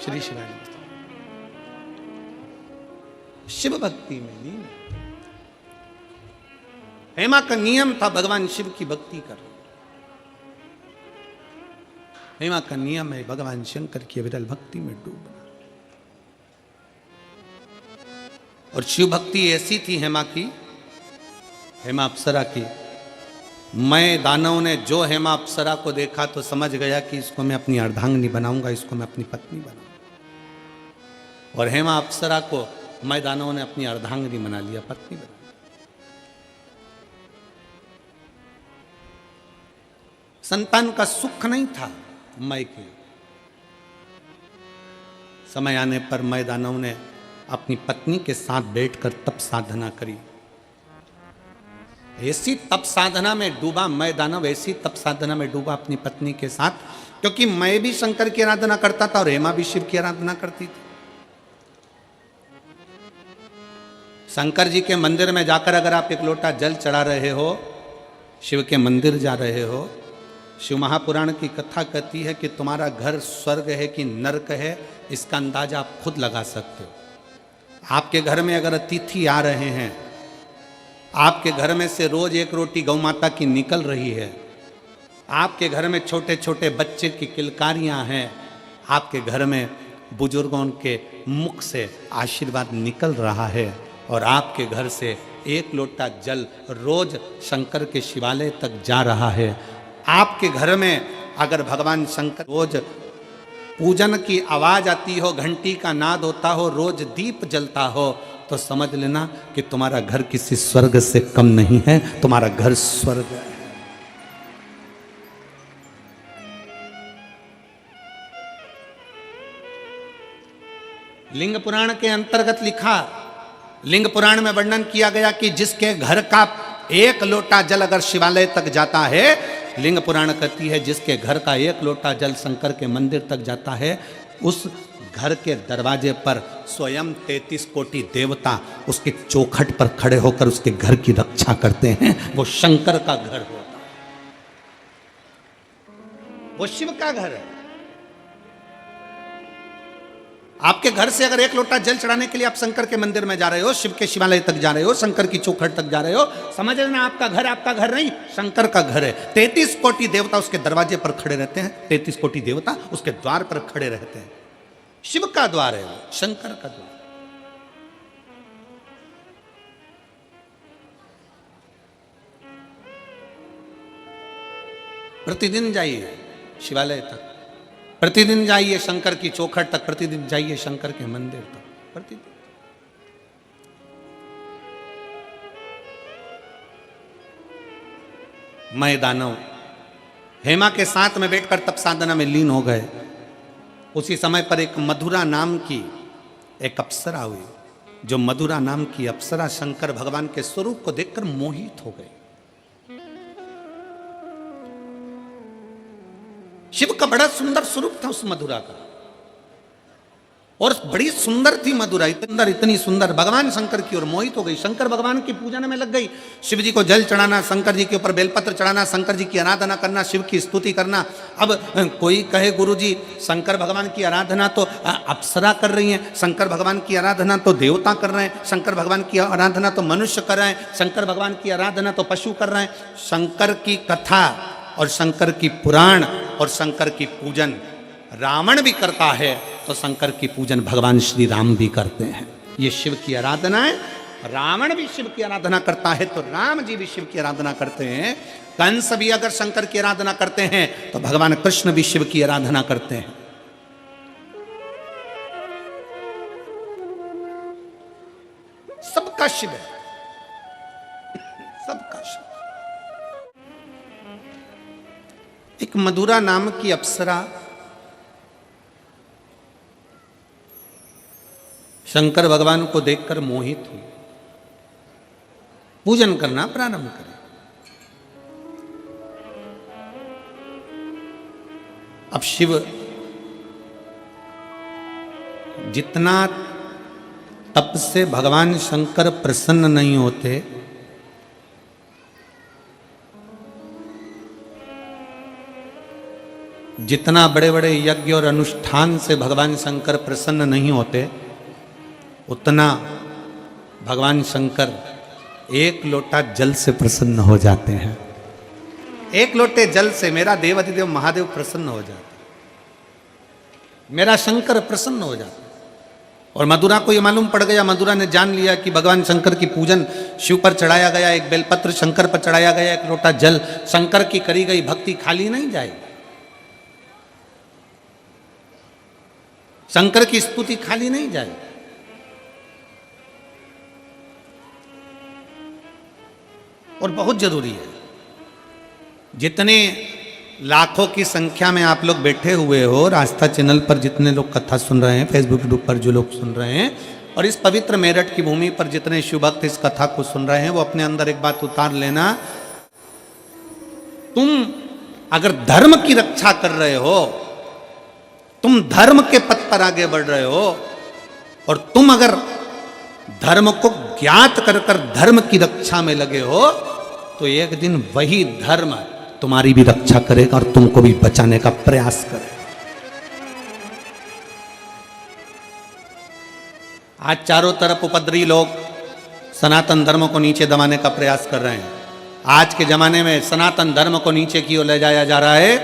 श्री शिवानंद शिव भक्ति में लीन। हेमा का नियम था भगवान शिव की भक्ति करना। हेमा का नियम है भगवान शंकर की अविरल भक्ति में डूबना। और शिव भक्ति ऐसी थी हेमा की, हेमा अप्सरा की, मैं दानव ने जो हेमा अप्सरा को देखा तो समझ गया कि इसको मैं अपनी अर्धांगिनी बनाऊंगा, इसको मैं अपनी पत्नी बनाऊंगा। और हेमा अप्सरा को मैं दानव ने अपनी अर्धांगिनी बना लिया, पत्नी बना लिया। संतान का सुख नहीं था मैं के। समय आने पर मैं दानव ने अपनी पत्नी के साथ बैठकर तप साधना करी। ऐसी तप साधना में डूबा मैं दानव, ऐसी तप साधना में डूबा अपनी पत्नी के साथ, क्योंकि मैं भी शंकर की आराधना करता था और हेमा भी शिव की आराधना करती थी। शंकर जी के मंदिर में जाकर अगर आप एक लोटा जल चढ़ा रहे हो, शिव के मंदिर जा रहे हो, शिव महापुराण की कथा कहती है कि तुम्हारा घर स्वर्ग है कि नरक है, इसका अंदाजा आप खुद लगा सकते हो। आपके घर में अगर अतिथि आ रहे हैं, आपके घर में से रोज एक रोटी गौ माता की निकल रही है, आपके घर में छोटे छोटे बच्चे की किलकारियां हैं, आपके घर में बुजुर्गों के मुख से आशीर्वाद निकल रहा है, और आपके घर से एक लोटा जल रोज शंकर के शिवालय तक जा रहा है, आपके घर में अगर भगवान शंकर रोज पूजन की आवाज आती हो, घंटी का नाद होता हो, रोज दीप जलता हो, तो समझ लेना कि तुम्हारा घर किसी स्वर्ग से कम नहीं है, तुम्हारा घर स्वर्ग है। लिंग पुराण के अंतर्गत लिखा, लिंग पुराण में वर्णन किया गया कि जिसके घर का एक लोटा जल अगर शिवालय तक जाता है, लिंग पुराण कहती है जिसके घर का एक लोटा जल शंकर के मंदिर तक जाता है, उस घर के दरवाजे पर स्वयं 33 कोटि देवता उसके चौखट पर खड़े होकर उसके घर की रक्षा करते हैं। वो शंकर का घर होता है, वो शिव का घर है। आपके घर से अगर एक लोटा जल चढ़ाने के लिए आप शंकर के मंदिर में जा रहे हो, शिव के शिवालय तक जा रहे हो, शंकर की चौखट तक जा रहे हो, समझ लेना आपका घर नहीं, शंकर का घर है। 33 कोटि देवता उसके दरवाजे पर खड़े रहते हैं, 33 कोटि देवता उसके द्वार पर खड़े रहते हैं। शिव का द्वार है वो, शंकर का द्वार। प्रतिदिन जाइए शिवालय तक, प्रतिदिन जाइए शंकर की चौखट तक, प्रतिदिन जाइए शंकर के मंदिर तक, प्रतिदिन। मैं दानव हेमा के साथ में बैठकर तप साधना में लीन हो गए। उसी समय पर एक मधुरा नाम की एक अप्सरा हुई, जो मधुरा नाम की अप्सरा शंकर भगवान के स्वरूप को देखकर मोहित हो गई। शिव का बड़ा सुंदर स्वरूप था उस मधुरा का, और बड़ी सुंदर थी मधुरा, इतनी सुंदर, भगवान शंकर की ओर मोहित हो गई। शंकर भगवान की पूजन में लग गई, शिव जी को जल चढ़ाना, शंकर जी के ऊपर बेलपत्र चढ़ाना, शंकर जी की आराधना करना, शिव की स्तुति करना। अब कोई कहे गुरु जी शंकर भगवान की आराधना तो अप्सरा कर रही हैं, शंकर भगवान की आराधना तो देवता कर रहे हैं, शंकर भगवान की आराधना तो मनुष्य कर रहे हैं, शंकर भगवान की आराधना तो पशु कर रहे हैं। शंकर की कथा और शंकर की पुराण और शंकर की पूजन रावण भी करता है, तो शंकर की पूजन भगवान श्री राम भी करते हैं। ये शिव की आराधना है। रावण भी शिव की आराधना करता है तो राम जी भी शिव की आराधना करते हैं। कंस भी अगर शंकर की आराधना करते हैं तो भगवान कृष्ण भी शिव की आराधना करते हैं। सबका शिव है, सबका शिव। एक मधुरा नाम की अप्सरा शंकर भगवान को देखकर मोहित हुई, पूजन करना प्रारंभ करें। अब शिव जितना तप से भगवान शंकर प्रसन्न नहीं होते, जितना बड़े बड़े यज्ञ और अनुष्ठान से भगवान शंकर प्रसन्न नहीं होते, उतना भगवान शंकर एक लोटा जल से प्रसन्न हो जाते हैं। एक लोटे जल से मेरा देवाधिदेव महादेव प्रसन्न हो जाते, मेरा शंकर प्रसन्न हो जाता। और मधुरा को ये मालूम पड़ गया, मधुरा ने जान लिया कि भगवान शंकर की पूजन शिव पर चढ़ाया गया, एक बेलपत्र शंकर पर चढ़ाया गया, एक लोटा जल, शंकर की करी गई भक्ति खाली नहीं जाएगी, शंकर की स्तुति खाली नहीं जाएगी। और बहुत जरूरी है, जितने लाखों की संख्या में आप लोग बैठे हुए हो, आस्था चैनल पर जितने लोग कथा सुन रहे हैं, फेसबुक यूट्यूब पर जो लोग सुन रहे हैं, और इस पवित्र मेरठ की भूमि पर जितने शिव भक्त इस कथा को सुन रहे हैं, वो अपने अंदर एक बात उतार लेना, तुम अगर धर्म की रक्षा कर रहे हो, तुम धर्म के पथ पर आगे बढ़ रहे हो, और तुम अगर धर्म को ज्ञात कर कर धर्म की रक्षा में लगे हो, तो एक दिन वही धर्म तुम्हारी भी रक्षा करेगा और तुमको भी बचाने का प्रयास करेगा। आज चारों तरफ उपद्रवी लोग सनातन धर्म को नीचे दबाने का प्रयास कर रहे हैं। आज के जमाने में सनातन धर्म को नीचे की ओर ले जाया जा रहा है।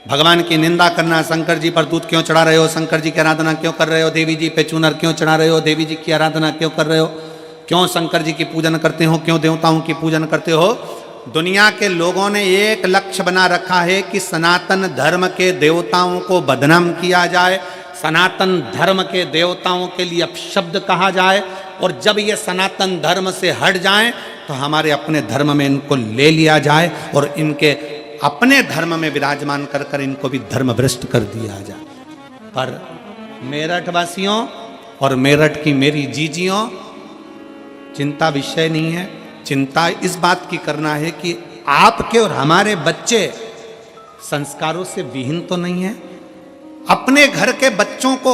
भगवान की निंदा करना, शंकर जी पर दूध क्यों चढ़ा रहे हो, शंकर जी की आराधना क्यों कर रहे हो, देवी जी पे चूनर क्यों चढ़ा रहे हो, देवी जी की आराधना क्यों कर रहे हो, क्यों शंकर जी की पूजन करते हो, क्यों देवताओं की पूजन करते हो। दुनिया के लोगों ने एक लक्ष्य बना रखा है कि सनातन धर्म के देवताओं को बदनाम किया जाए, सनातन धर्म के देवताओं के लिए अपशब्द कहा जाए, और जब ये सनातन धर्म से हट जाएं तो हमारे अपने धर्म में इनको ले लिया जाए और इनके अपने धर्म में विराजमान कर कर इनको भी धर्म भ्रष्ट कर दिया जाए। पर मेरठ वासियों और मेरठ की मेरी जीजियों, चिंता विषय नहीं है। चिंता इस बात की करना है कि आपके और हमारे बच्चे संस्कारों से विहीन तो नहीं है। अपने घर के बच्चों को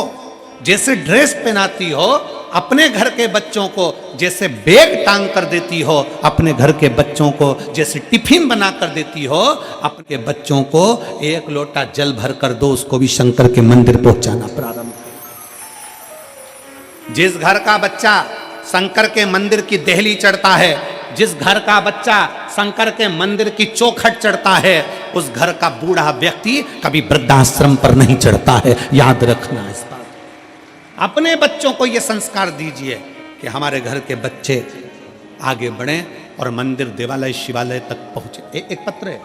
जैसे ड्रेस पहनाती हो, अपने घर के बच्चों को जैसे बैग टांग कर देती हो, अपने घर के बच्चों को जैसे टिफिन बना कर देती हो, अपने बच्चों को एक लोटा जल भर कर दो, उसको भी शंकर के मंदिर पहुंचाना प्रारंभ करो। जिस घर का बच्चा शंकर के मंदिर की देहली चढ़ता है, जिस घर का बच्चा शंकर के मंदिर की चौखट चढ़ता है, उस घर का बूढ़ा व्यक्ति कभी वृद्धाश्रम पर नहीं चढ़ता है। याद रखना इस बात। अपने बच्चों को यह संस्कार दीजिए कि हमारे घर के बच्चे आगे बढ़ें और मंदिर, देवालय, शिवालय तक पहुंचे। एक पत्र है,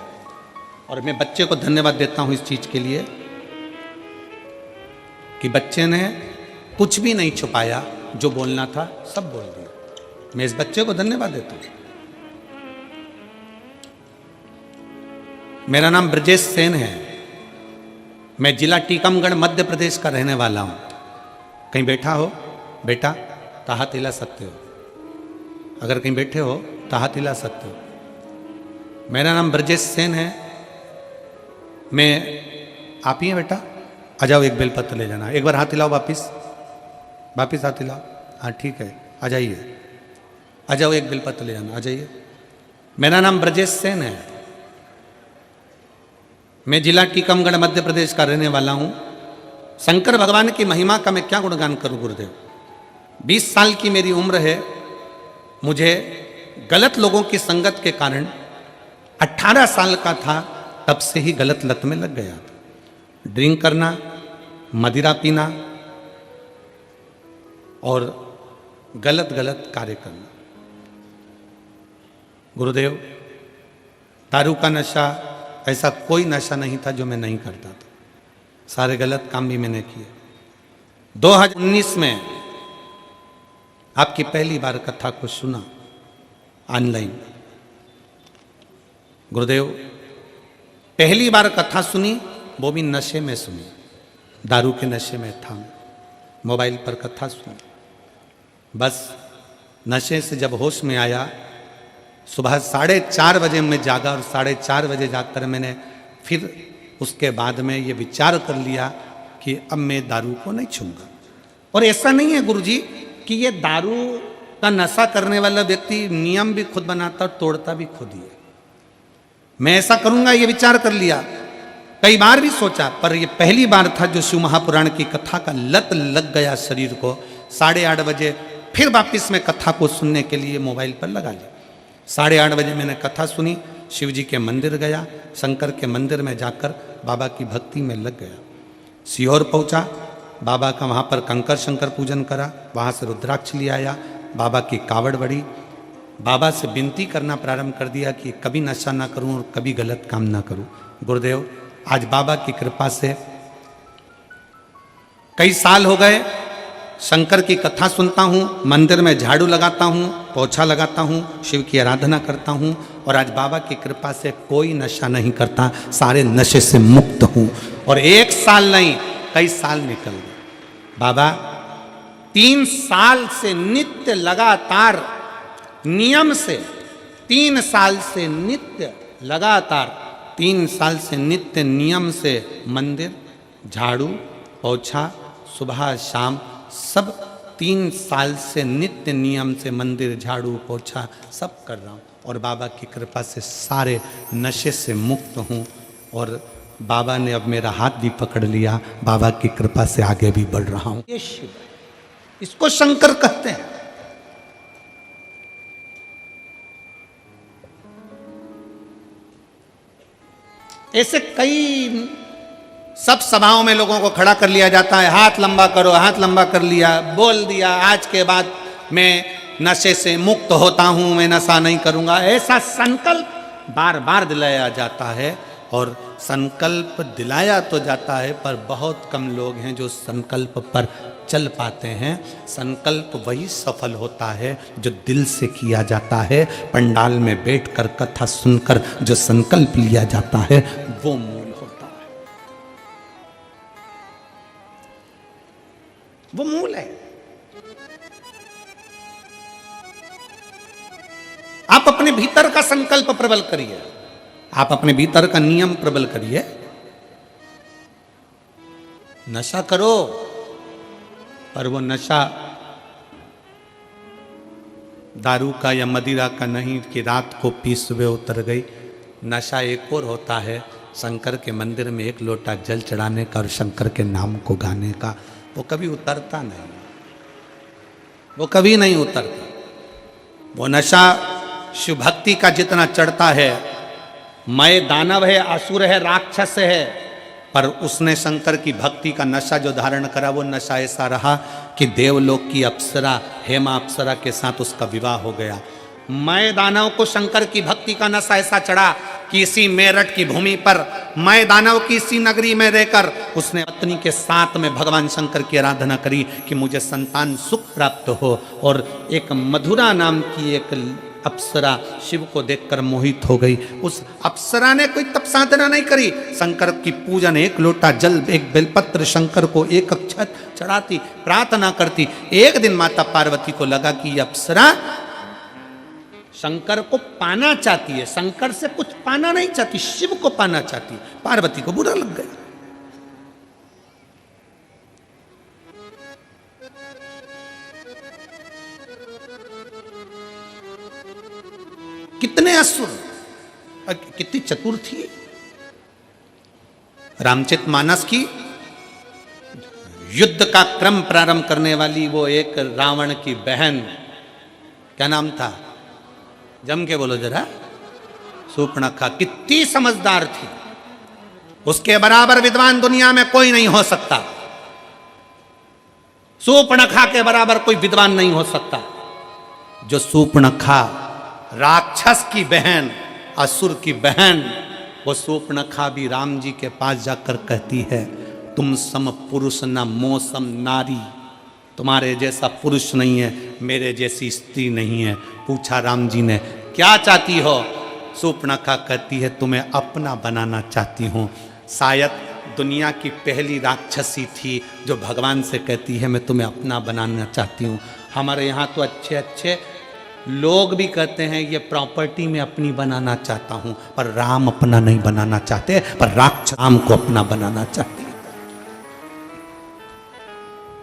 और मैं बच्चे को धन्यवाद देता हूं इस चीज के लिए कि बच्चे ने कुछ भी नहीं छुपाया, जो बोलना था सब बोल दिया। मैं इस बच्चे को धन्यवाद देता हूं। मेरा नाम ब्रजेश सेन है। मैं जिला टीकमगढ़ मध्य प्रदेश का रहने वाला हूं। कहीं बैठा हो बेटा तो हाथ हिला सकते हो, अगर कहीं बैठे हो तो हाथ हिला सकते हो। मेरा नाम ब्रजेश सेन है। मैं आप ही हैं बेटा, आ जाओ, एक बेलपत्र ले जाना। एक बार हाथ हिलाओ, वापिस हाथ हिलाओ। हाँ ठीक है, आ जाइए, आ जाओ, एक बेलपत्र ले जाना, आ जाइए। मेरा नाम ब्रजेश सेन है। मैं जिला टीकमगढ़ मध्य प्रदेश का रहने वाला हूं। शंकर भगवान की महिमा का मैं क्या गुणगान करूं गुरुदेव। 20 साल की मेरी उम्र है। मुझे गलत लोगों की संगत के कारण 18 साल का था तब से ही गलत लत में लग गया था। ड्रिंक करना, मदिरा पीना और गलत गलत कार्य करना। गुरुदेव, दारू का नशा, ऐसा कोई नशा नहीं था जो मैं नहीं करता था। सारे गलत काम भी मैंने किए। 2019 में आपकी पहली बार कथा को सुना ऑनलाइन। गुरुदेव, पहली बार कथा सुनी, वो भी नशे में सुनी। दारू के नशे में था, मोबाइल पर कथा सुनी। बस नशे से जब होश में आया, सुबह 4:30 बजे मैं जागा, और 4:30 बजे जाकर मैंने फिर उसके बाद में ये विचार कर लिया कि अब मैं दारू को नहीं छूंगा। और ऐसा नहीं है गुरुजी कि ये दारू का नशा करने वाला व्यक्ति नियम भी खुद बनाता और तोड़ता भी खुद ही है। मैं ऐसा करूंगा ये विचार कर लिया, कई बार भी सोचा, पर ये पहली बार था जो शिव महापुराण की कथा का लत लग गया शरीर को। 8:30 बजे फिर वापिस मैं कथा को सुनने के लिए मोबाइल पर लगा लिया। 8:30 बजे मैंने कथा सुनी, शिव जी के मंदिर गया, शंकर के मंदिर में जाकर बाबा की भक्ति में लग गया। सीहोर पहुंचा, बाबा का वहाँ पर कंकर शंकर पूजन करा, वहाँ से रुद्राक्ष ले आया, बाबा की कावड़ बढ़ी, बाबा से विनती करना प्रारंभ कर दिया कि कभी नशा ना करूं और कभी गलत काम ना करूं। गुरुदेव, आज बाबा की कृपा से कई साल हो गए, शंकर की कथा सुनता हूँ, मंदिर में झाड़ू लगाता हूँ, पोछा लगाता हूँ, शिव की आराधना करता हूँ, और आज बाबा की कृपा से कोई नशा नहीं करता, सारे नशे से मुक्त हूँ। और 1 साल नहीं, कई साल निकल गए। बाबा 3 साल से नित्य लगातार नियम से, 3 साल से नित्य लगातार 3 साल से नित्य नियम से मंदिर, झाड़ू, पोछा, सुबह शाम सब 3 साल से नित्य नियम से मंदिर, झाड़ू, पोछा सब कर रहा हूँ, और बाबा की कृपा से सारे नशे से मुक्त हूँ। और बाबा ने अब मेरा हाथ भी पकड़ लिया, बाबा की कृपा से आगे भी बढ़ रहा हूँ। ये शिव, इसको शंकर कहते हैं। ऐसे कई सब सभाओं में लोगों को खड़ा कर लिया जाता है, हाथ लंबा करो, हाथ लंबा कर लिया, बोल दिया आज के बाद मैं नशे से मुक्त होता हूं, मैं नशा नहीं करूंगा, ऐसा संकल्प बार बार दिलाया जाता है। और संकल्प दिलाया तो जाता है, पर बहुत कम लोग हैं जो संकल्प पर चल पाते हैं। संकल्प वही सफल होता है जो दिल से किया जाता है। पंडाल में बैठकर कथा सुनकर जो संकल्प लिया जाता है वो मूल होता है, वो मूल है। आप अपने भीतर का संकल्प प्रबल करिए, आप अपने भीतर का नियम प्रबल करिए। नशा करो, पर वो नशा दारू का या मदिरा का नहीं कि रात को पी सुबह उतर गई। नशा एक और होता है, शंकर के मंदिर में 1 लोटा जल चढ़ाने का और शंकर के नाम को गाने का। वो कभी उतरता नहीं, वो कभी नहीं उतरता। वो नशा शिव भक्ति का जितना चढ़ता है, मैं दानव है, असुर है, राक्षस है, पर उसने शंकर की भक्ति का नशा जो धारण करा, वो नशा ऐसा रहा कि देवलोक की अप्सरा, हेमा अप्सरा के साथ उसका विवाह हो गया। मैं दानव को शंकर की भक्ति का नशा ऐसा चढ़ा कि इसी मेरठ की भूमि पर, मैं दानव की इसी नगरी में रहकर उसने पत्नी के साथ में भगवान शंकर की आराधना करी कि मुझे संतान सुख प्राप्त हो। और एक मधुरा नाम की एक अप्सरा शिव को देखकर मोहित हो गई। उस अप्सरा ने कोई तप साधना नहीं करी, शंकर की पूजन, 1 लोटा जल, 1 बेलपत्र शंकर को, 1 अक्षत चढ़ाती, प्रार्थना करती। एक दिन माता पार्वती को लगा कि ये अप्सरा शंकर को पाना चाहती है, शंकर से कुछ पाना नहीं चाहती, शिव को पाना चाहती। पार्वती को बुरा लग गया। कितने असुर, कितनी चतुर थी। रामचरितमानस की युद्ध का क्रम प्रारंभ करने वाली वो एक रावण की बहन, क्या नाम था, जम के बोलो जरा, शूर्पणखा, कितनी समझदार थी। उसके बराबर विद्वान दुनिया में कोई नहीं हो सकता, शूर्पणखा के बराबर कोई विद्वान नहीं हो सकता। जो शूर्पणखा राक्षस की बहन, असुर की बहन, वो शूर्पणखा भी राम जी के पास जाकर कहती है, तुम सम पुरुष न मो सम नारी, तुम्हारे जैसा पुरुष नहीं है, मेरे जैसी स्त्री नहीं है। पूछा राम जी ने, क्या चाहती हो? शूर्पणखा कहती है, तुम्हें अपना बनाना चाहती हूँ। शायद दुनिया की पहली राक्षसी थी जो भगवान से कहती है, मैं तुम्हें अपना बनाना चाहती हूँ। हमारे यहाँ तो अच्छे अच्छे लोग भी कहते हैं, ये प्रॉपर्टी में अपनी बनाना चाहता हूँ, पर राम अपना नहीं बनाना चाहते, पर राक्षस राम को अपना बनाना चाहते।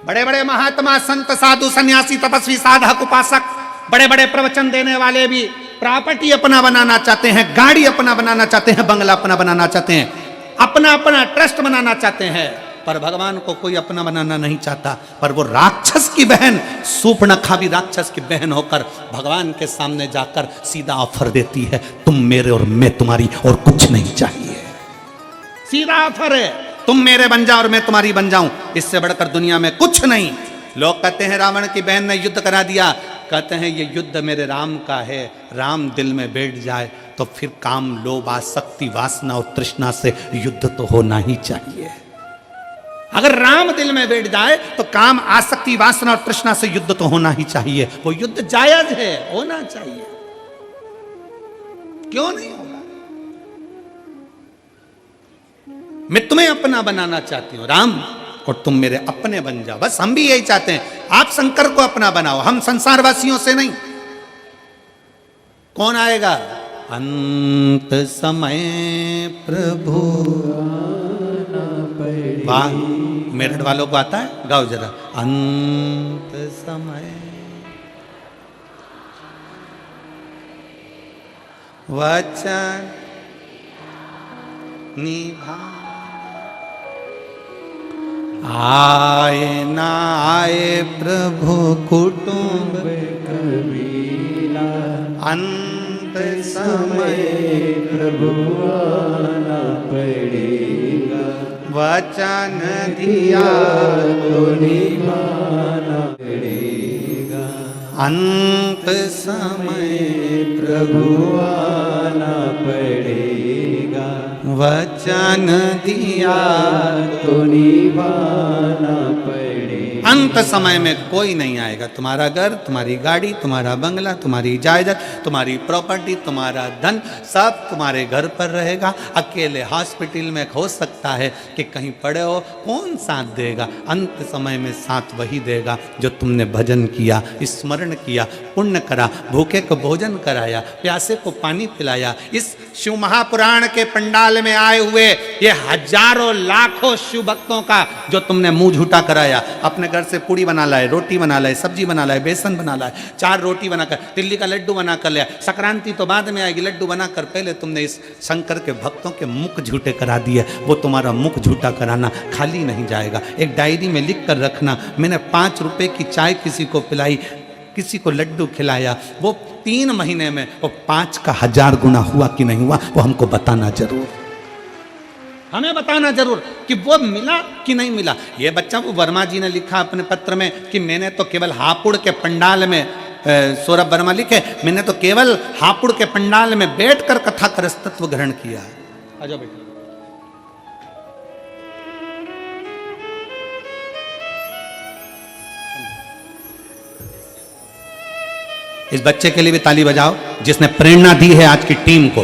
बड़े बड़े महात्मा, संत, साधु, सन्यासी, तपस्वी, साधक, उपासक, बड़े बड़े प्रवचन देने वाले भी प्रॉपर्टी अपना बनाना चाहते हैं, गाड़ी अपना बनाना चाहते हैं, बंगला अपना बनाना चाहते हैं। अपना अपना ट्रस्ट बनाना चाहते हैं, पर भगवान को कोई अपना बनाना नहीं चाहता। पर वो राक्षस की बहन सूर्पणखा भी राक्षस की बहन होकर भगवान के सामने जाकर सीधा ऑफर देती है, तुम मेरे और मैं तुम्हारी, और कुछ नहीं चाहिए। सीधा ऑफर है, तुम मेरे बन जाओ और मैं तुम्हारी बन जाऊं, इससे बढ़कर दुनिया में कुछ नहीं। लोग कहते हैं रावण की बहन ने युद्ध करा दिया, कहते हैं ये युद्ध मेरे राम का है। राम दिल में बैठ जाए तो फिर काम, लोभ, आसक्ति, वासना और तृष्णा से युद्ध तो होना ही चाहिए। अगर राम दिल में बैठ जाए तो काम, आसक्ति, वासना और तृष्णा से युद्ध तो होना ही चाहिए। वो युद्ध जायज है, होना चाहिए, क्यों नहीं होगा? मैं तुम्हें अपना बनाना चाहती हूं राम, और तुम मेरे अपने बन जाओ। बस हम भी यही चाहते हैं, आप शंकर को अपना बनाओ, हम संसारवासियों से नहीं। कौन आएगा? अंत समय प्रभु। वाह, मेरठ वालों को आता है? गाओ जरा। अंत समय वचन निभा, आए ना आए प्रभु कुटुंब कबीला, अंत समय प्रभु आना पड़ेगा, वचन दिया तो निभाना पड़ेगा, अंत समय प्रभु आना पड़ेगा, वचन दिया तो निभाना पड़ेगा। अंत समय में कोई नहीं आएगा। तुम्हारा घर, तुम्हारी गाड़ी, तुम्हारा बंगला, तुम्हारी जायदाद, तुम्हारी प्रॉपर्टी, तुम्हारा धन सब तुम्हारे घर पर रहेगा। अकेले हॉस्पिटल में हो सकता है कि कहीं पड़े हो, कौन साथ देगा? अंत समय में साथ वही देगा जो तुमने भजन किया, स्मरण किया, पुण्य करा, भूखे को भोजन कराया, प्यासे को पानी पिलाया। इस शिव महापुराण के पंडाल में आए हुए ये हजारों लाखों शिव भक्तों का जो तुमने मुंह झूठा कराया, अपने घर से पूड़ी बना लाए, रोटी बना लाए, सब्जी बना लाए, बेसन बना लाए, 4 रोटी बनाकर, तिल्ली का लड्डू बना कर लिया। संक्रांति तो बाद में आएगी, लड्डू बनाकर पहले तुमने इस शंकर के भक्तों के मुख झूठे करा दिए। वो तुम्हारा मुख झूठा कराना खाली नहीं जाएगा। एक डायरी में लिख कर रखना, मैंने 5 रुपए की चाय किसी को पिलाई, किसी को लड्डू खिलाया, वो 3 महीने में वो 5 का 1000 गुना हुआ कि नहीं हुआ, वो हमको बताना जरूर, हमें बताना जरूर कि वो मिला कि नहीं मिला। ये बच्चा, वो वर्मा जी ने लिखा अपने पत्र में कि मैंने तो केवल हापुड़ के पंडाल में, सौरभ वर्मा लिखे, मैंने तो केवल हापुड़ के पंडाल में बैठकर कथा का रसतत्व ग्रहण किया। आजा बेटा। इस बच्चे के लिए भी ताली बजाओ जिसने प्रेरणा दी है आज की टीम को।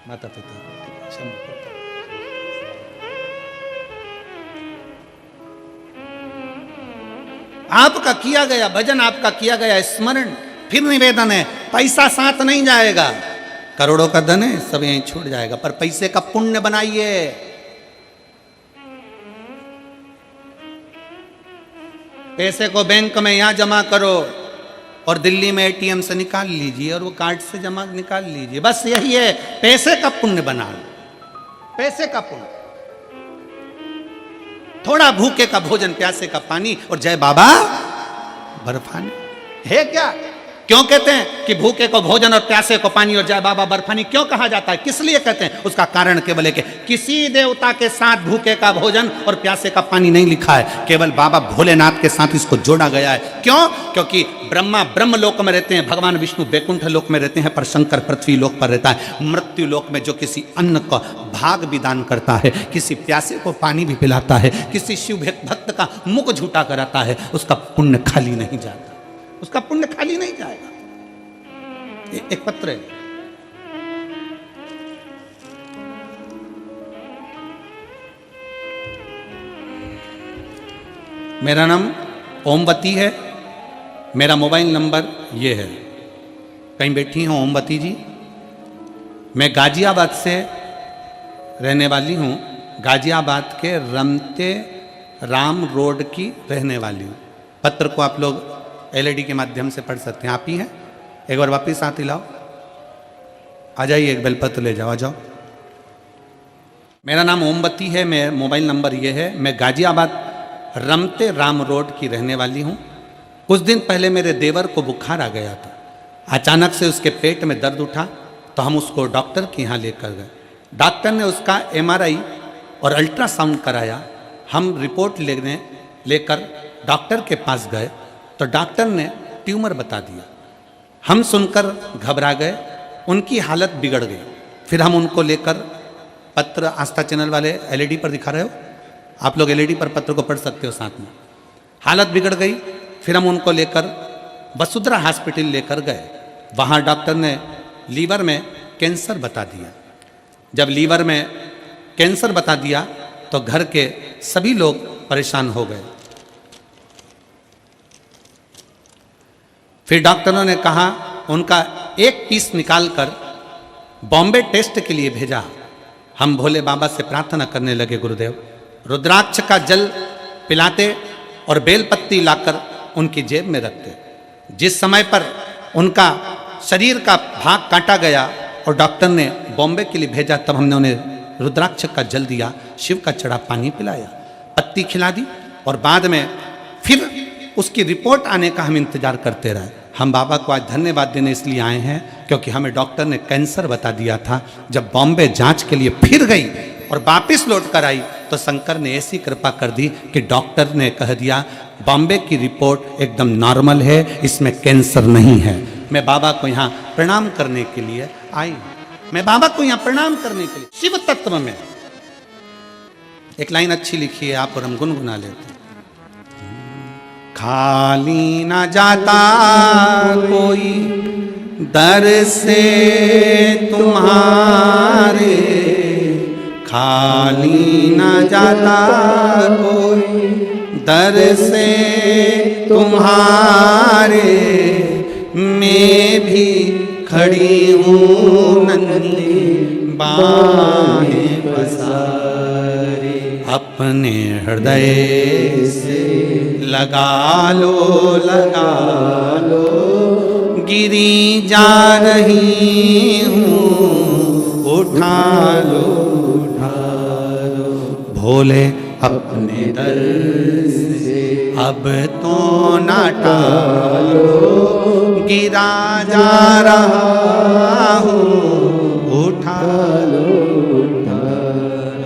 माता पिता आपका किया गया भजन, आपका किया गया स्मरण, फिर निवेदन है, पैसा साथ नहीं जाएगा। करोड़ों का धन है, सब यहीं छूट जाएगा, पर पैसे का पुण्य बनाइए। पैसे को बैंक में यहां जमा करो और दिल्ली में एटीएम से निकाल लीजिए और वो कार्ड से जमा निकाल लीजिए। बस यही है, पैसे का पुण्य बना लो, पैसे का पुण्य। थोड़ा भूखे का भोजन, प्यासे का पानी और जय बाबा बर्फानी है क्या? क्यों कहते हैं कि भूखे को भोजन और प्यासे को पानी और जय बाबा बर्फानी क्यों कहा जाता है? किस लिए कहते हैं? उसका कारण केवल है कि किसी देवता के साथ भूखे का भोजन और प्यासे का पानी नहीं लिखा है, केवल बाबा भोलेनाथ के साथ इसको जोड़ा गया है। क्यों? क्योंकि ब्रह्मा ब्रह्म लोक में रहते हैं, भगवान विष्णु बैकुंठ लोक में रहते हैं, पर शंकर पृथ्वी लोक पर रहता है। मृत्यु लोक में जो किसी अन्न का भाग भी दान करता है, किसी प्यासे को पानी भी पिलाता है, किसी शिव भक्त का मुख झूठा कराता है, उसका पुण्य खाली नहीं जाता, उसका पुण्य खाली नहीं जाएगा। एक पत्र है, मेरा नाम ओमवती है, मेरा मोबाइल नंबर ये है। कहीं बैठी हैं ओमवती जी? मैं गाजियाबाद से रहने वाली हूँ, गाजियाबाद के रमते राम रोड की रहने वाली हूँ। पत्र को आप लोग एलईडी के माध्यम से पढ़ सकते हैं। आप ही हैं? एक बार वापिस हाथ हिलाओ, आ जाइए, एक बेलपत्र ले जाओ, आ जाओ। मेरा नाम ओमवती है, मैं मोबाइल नंबर ये है। मैं गाजियाबाद रमते राम रोड की रहने वाली हूँ। कुछ दिन पहले मेरे देवर को बुखार आ गया था। अचानक से उसके पेट में दर्द उठा तो हम उसको डॉक्टर के यहाँ लेकर गए। डॉक्टर ने उसका एमआरआई और अल्ट्रासाउंड कराया। हम रिपोर्ट लेकर डॉक्टर के पास गए तो डॉक्टर ने ट्यूमर बता दिया। हम सुनकर घबरा गए, उनकी हालत बिगड़ गई। फिर हम उनको लेकर, पत्र आस्था चैनल वाले एलईडी पर दिखा रहे हो, आप लोग एलईडी पर पत्र को पढ़ सकते हो साथ में। हालत बिगड़ गई, फिर हम उनको लेकर वसुंधरा हॉस्पिटल लेकर गए। वहाँ डॉक्टर ने लीवर में कैंसर बता दिया। जब लीवर में कैंसर बता दिया तो घर के सभी लोग परेशान हो गए। फिर डॉक्टरों ने कहा, उनका एक पीस निकालकर बॉम्बे टेस्ट के लिए भेजा। हम भोले बाबा से प्रार्थना करने लगे, गुरुदेव रुद्राक्ष का जल पिलाते और बेलपत्ती लाकर उनकी जेब में रखते। जिस समय पर उनका शरीर का भाग काटा गया और डॉक्टर ने बॉम्बे के लिए भेजा, तब हमने उन्हें रुद्राक्ष का जल दिया, शिव का चढ़ा पानी पिलाया, पत्ती खिला दी और बाद में फिर उसकी रिपोर्ट आने का हम इंतजार करते रहे। हम बाबा को आज धन्यवाद देने इसलिए आए हैं क्योंकि हमें डॉक्टर ने कैंसर बता दिया था। जब बॉम्बे जांच के लिए फिर गई और वापस लौट कर आई तो शंकर ने ऐसी कृपा कर दी कि डॉक्टर ने कह दिया, बॉम्बे की रिपोर्ट एकदम नॉर्मल है, इसमें कैंसर नहीं है। मैं बाबा को यहाँ प्रणाम करने के लिए आई हूँ। मैं बाबा को यहाँ प्रणाम करने के लिए। शिव तत्व में एक लाइन अच्छी लिखी है, आप और हम गुनगुना लेते हैं। खाली ना जाता कोई दर से तुम्हारे, खाली ना जाता कोई दर से तुम्हारे, मैं भी खड़ी हूँ नन्ही बाहें पसारे, अपने हृदय से लगा लो गिरी जा रही हूँ, उठा लो भोले अपने दर से, अब तो ना टालो, गिरा जा रहा हूँ, उठा लो।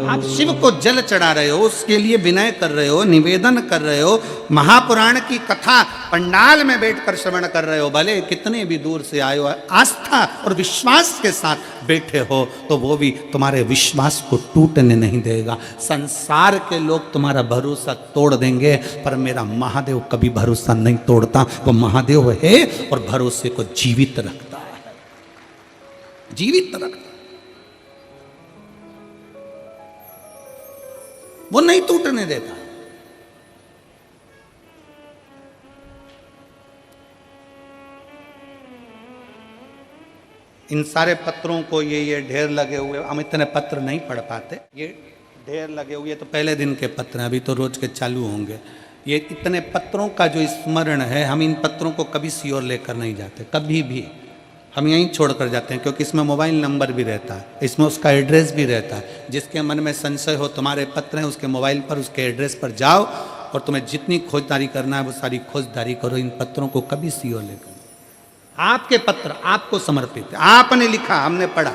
आप शिव को जल चढ़ा रहे हो, उसके लिए विनय कर रहे हो, निवेदन कर रहे हो, महापुराण की कथा पंडाल में बैठकर श्रवण कर रहे हो, भले कितने भी दूर से आए हो, आस्था और विश्वास के साथ बैठे हो तो वो भी तुम्हारे विश्वास को टूटने नहीं देगा। संसार के लोग तुम्हारा भरोसा तोड़ देंगे पर मेरा महादेव कभी भरोसा नहीं तोड़ता। वो महादेव है और भरोसे को जीवित रखता है, जीवित रखता, वो नहीं टूटने देता। इन सारे पत्रों को ये ढेर लगे हुए, हम इतने पत्र नहीं पढ़ पाते, ये ढेर लगे हुए तो पहले दिन के पत्र हैं, अभी तो रोज के चालू होंगे। ये इतने पत्रों का जो स्मरण है, हम इन पत्रों को कभी सियोर लेकर नहीं जाते, कभी भी हम यहीं छोड़ कर जाते हैं, क्योंकि इसमें मोबाइल नंबर भी रहता है, इसमें उसका एड्रेस भी रहता है। जिसके मन में संशय हो, तुम्हारे पत्र हैं, उसके मोबाइल पर उसके एड्रेस पर जाओ और तुम्हें जितनी खोजदारी करना है वो सारी खोजदारी करो। इन पत्रों को कभी सियोर लेकर, आपके पत्र आपको समर्पित है, आपने लिखा, हमने पढ़ा,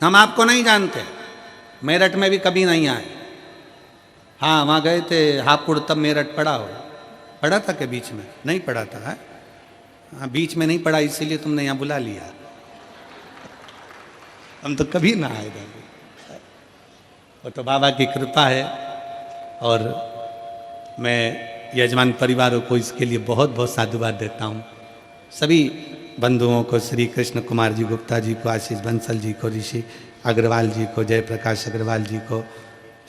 हम आपको नहीं जानते, मेरठ में भी कभी नहीं आए। हाँ, वहाँ गए थे हापुड़, तब मेरठ पढ़ा था कि बीच में नहीं पढ़ा था है? हाँ, बीच में नहीं पढ़ा, इसीलिए तुमने यहाँ बुला लिया, हम तो कभी ना आए थे। वो तो बाबा की कृपा है और मैं यजमान परिवारों को इसके लिए बहुत बहुत साधुवाद देता हूँ। सभी बंधुओं को, श्री कृष्ण कुमार जी गुप्ता जी को, आशीष बंसल जी को, ऋषि अग्रवाल जी को, जयप्रकाश अग्रवाल जी को,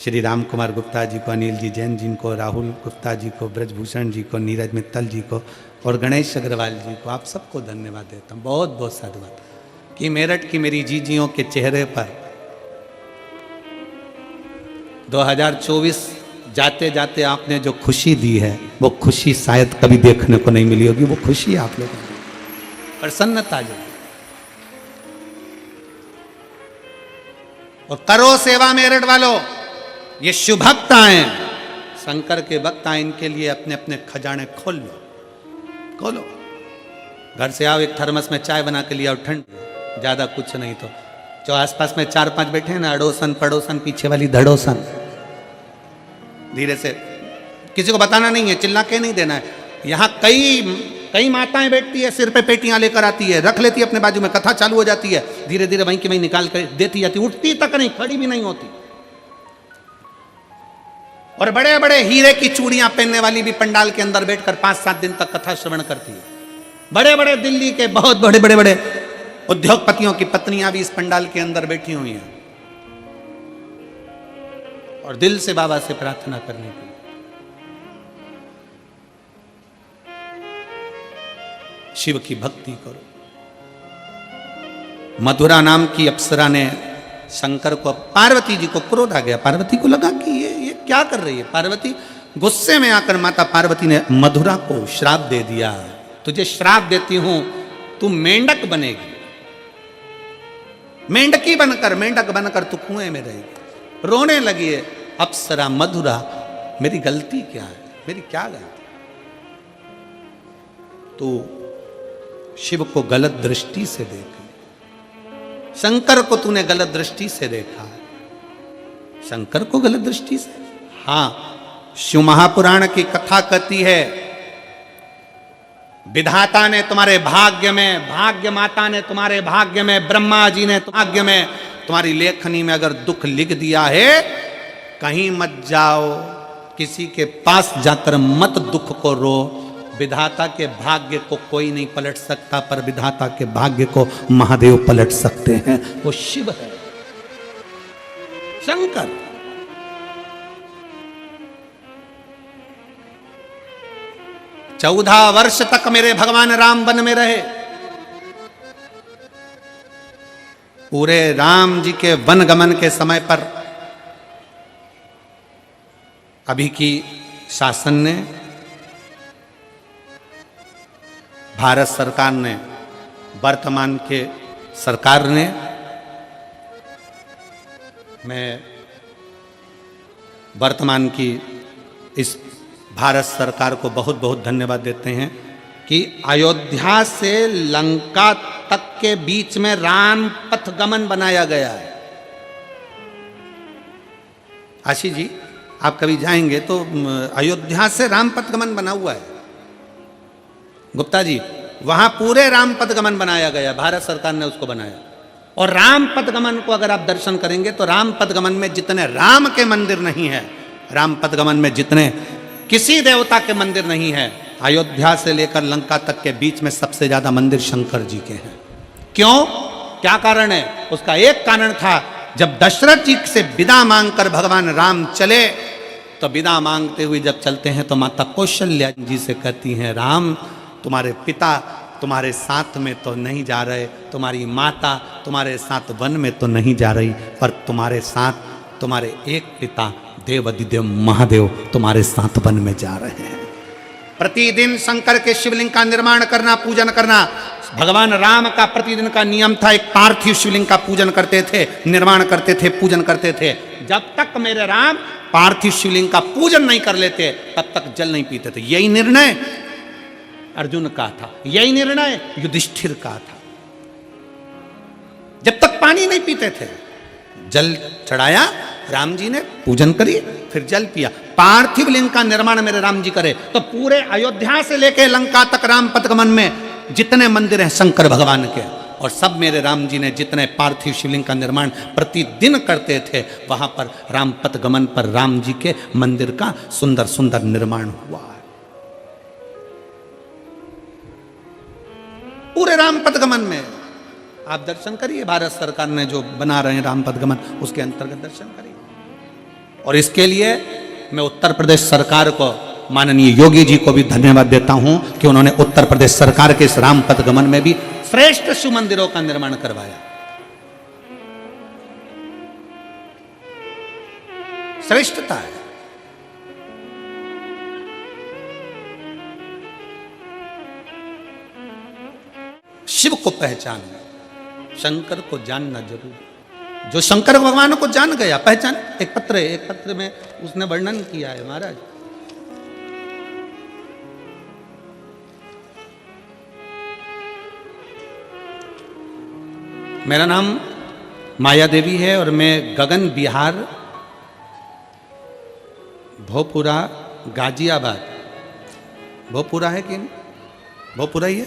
श्री राम कुमार गुप्ता जी को, अनिल जी जैन जी को, राहुल गुप्ता जी को, ब्रजभूषण जी को, नीरज मित्तल जी को और गणेश अग्रवाल जी को, आप सबको धन्यवाद देता हूँ, बहुत बहुत साधुवाद कि मेरठ की मेरी जीजियों के चेहरे पर 2024 जाते जाते आपने जो खुशी दी है वो खुशी शायद कभी देखने को नहीं मिली होगी। वो खुशी आप लोगों को प्रसन्नता जो, और करो सेवा मेरठ वालों। ये शुभ भक्त आए, शंकर के भक्त आए, इनके लिए अपने अपने खजाने खोल लो, खोलो। घर से आओ, एक थर्मस में चाय बना के लिया और ठंड, ज्यादा कुछ नहीं तो जो आसपास में 4-5 बैठे हैं ना, अड़ोसन पड़ोसन पीछे वाली धड़ोसन, धीरे से, किसी को बताना नहीं है, चिल्ला के नहीं देना है। यहाँ कई माताएं बैठती है, सिर पे पेटियां लेकर आती है, रख लेती है अपने बाजू में, कथा चालू हो जाती है, धीरे धीरे वहीं की वहीं निकाल कर देती जाती, उठती तक नहीं, खड़ी भी नहीं होती। और बड़े बड़े हीरे की चूड़ियां पहनने वाली भी पंडाल के अंदर बैठकर 5-7 दिन तक कथा श्रवण करती है। बड़े बड़े दिल्ली के बहुत बड़े उद्योगपतियों की पत्नियां भी इस पंडाल के अंदर बैठी हुई हैं और दिल से बाबा से प्रार्थना करने की। शिव की भक्ति करो। मधुरा नाम की अप्सरा ने शंकर को, पार्वती जी को क्रोध आ गया। पार्वती को लगा कि ये क्या कर रही है। पार्वती गुस्से में आकर माता पार्वती ने मधुरा को श्राप दे दिया, तुझे श्राप देती हूं, तू मेंढक बनेगी, मेंढक बनकर तू कुएं में रहेगी। रोने लगी है अप्सरा मधुरा, मेरी गलती क्या है, मेरी क्या गलती। तू शिव को गलत दृष्टि से देख, शंकर को तूने गलत दृष्टि से देखा है, शंकर को गलत दृष्टि से। हाँ, शिव महापुराण की कथा कहती है, विधाता ने तुम्हारे भाग्य में, भाग्य माता ने तुम्हारे भाग्य में, ब्रह्मा जी ने भाग्य में, तुम्हारी लेखनी में अगर दुख लिख दिया है, कहीं मत जाओ, किसी के पास जाकर मत दुख को रो। विधाता के भाग्य को कोई नहीं पलट सकता, पर विधाता के भाग्य को महादेव पलट सकते हैं, वो शिव है, शंकर। चौदह वर्ष तक मेरे भगवान राम वन में रहे। पूरे राम जी के वन गमन के समय पर अभी की शासन ने, भारत सरकार ने, वर्तमान के सरकार ने, मैं वर्तमान की इस भारत सरकार को बहुत बहुत धन्यवाद देते हैं कि अयोध्या से लंका तक के बीच में राम पथ गमन बनाया गया है। आशीष जी, आप कभी जाएंगे तो अयोध्या से राम पथ गमन बना हुआ है। गुप्ता जी, वहां पूरे राम पथ गमन बनाया गया, भारत सरकार ने उसको बनाया। और राम पथ गमन को अगर आप दर्शन करेंगे तो राम पथ गमन में जितने राम के मंदिर नहीं है, राम पथ गमन में जितने किसी देवता के मंदिर नहीं है, अयोध्या से लेकर लंका तक के बीच में सबसे ज्यादा मंदिर शंकर जी के हैं। क्यों, क्या कारण है? उसका एक कारण था, जब दशरथ जी से विदा मांगकर भगवान राम चले, तो विदा मांगते हुए जब चलते हैं तो माता कौशल्या जी से कहती हैं, राम तुम्हारे पिता तुम्हारे साथ में तो नहीं जा रहे, तुम्हारी माता तुम्हारे साथ वन में तो नहीं जा रही, पर तुम्हारे साथ तुम्हारे एक पिता देवाधिदेव महादेव तुम्हारे साथ वन में जा रहे हैं। प्रतिदिन शंकर के शिवलिंग का निर्माण करना, पूजन करना, भगवान राम का प्रतिदिन का नियम था। एक पार्थिव शिवलिंग का पूजन करते थे, निर्माण करते थे, पूजन करते थे। जब तक मेरे राम पार्थिव शिवलिंग का पूजन नहीं कर लेते, तब तक जल नहीं पीते थे। यही निर्णय अर्जुन का था, यही निर्णय युधिष्ठिर का था। जब तक पानी नहीं पीते थे, जल चढ़ाया, राम जी ने पूजन करी, फिर जल पिया। पार्थिव लिंग का निर्माण मेरे राम जी करे, तो पूरे अयोध्या से लेकर लंका तक राम पथगमन में जितने मंदिर हैं शंकर भगवान के, और सब मेरे राम जी ने जितने पार्थिव शिवलिंग का निर्माण प्रतिदिन करते थे, वहां पर राम पथगमन पर राम जी के मंदिर का सुंदर सुंदर निर्माण हुआ है। पूरे राम पथगमन में आप दर्शन करिए, भारत सरकार ने जो बना रहे हैं राम पथगमन, उसके अंतर्गत दर्शन करिए। और इसके लिए मैं उत्तर प्रदेश सरकार को, माननीय योगी जी को भी धन्यवाद देता हूं कि उन्होंने उत्तर प्रदेश सरकार के इस राम पथगमन में भी श्रेष्ठ शिव मंदिरों का निर्माण करवाया। श्रेष्ठता है। शिव को पहचानना, शंकर को जानना जरूरी। जो शंकर भगवान को जान गया, पहचान। एक पत्र में उसने वर्णन किया है महाराज। मेरा नाम माया देवी है और मैं गगन बिहार भोपुरा गाजियाबाद, भोपुरा है कि भोपुरा ही है,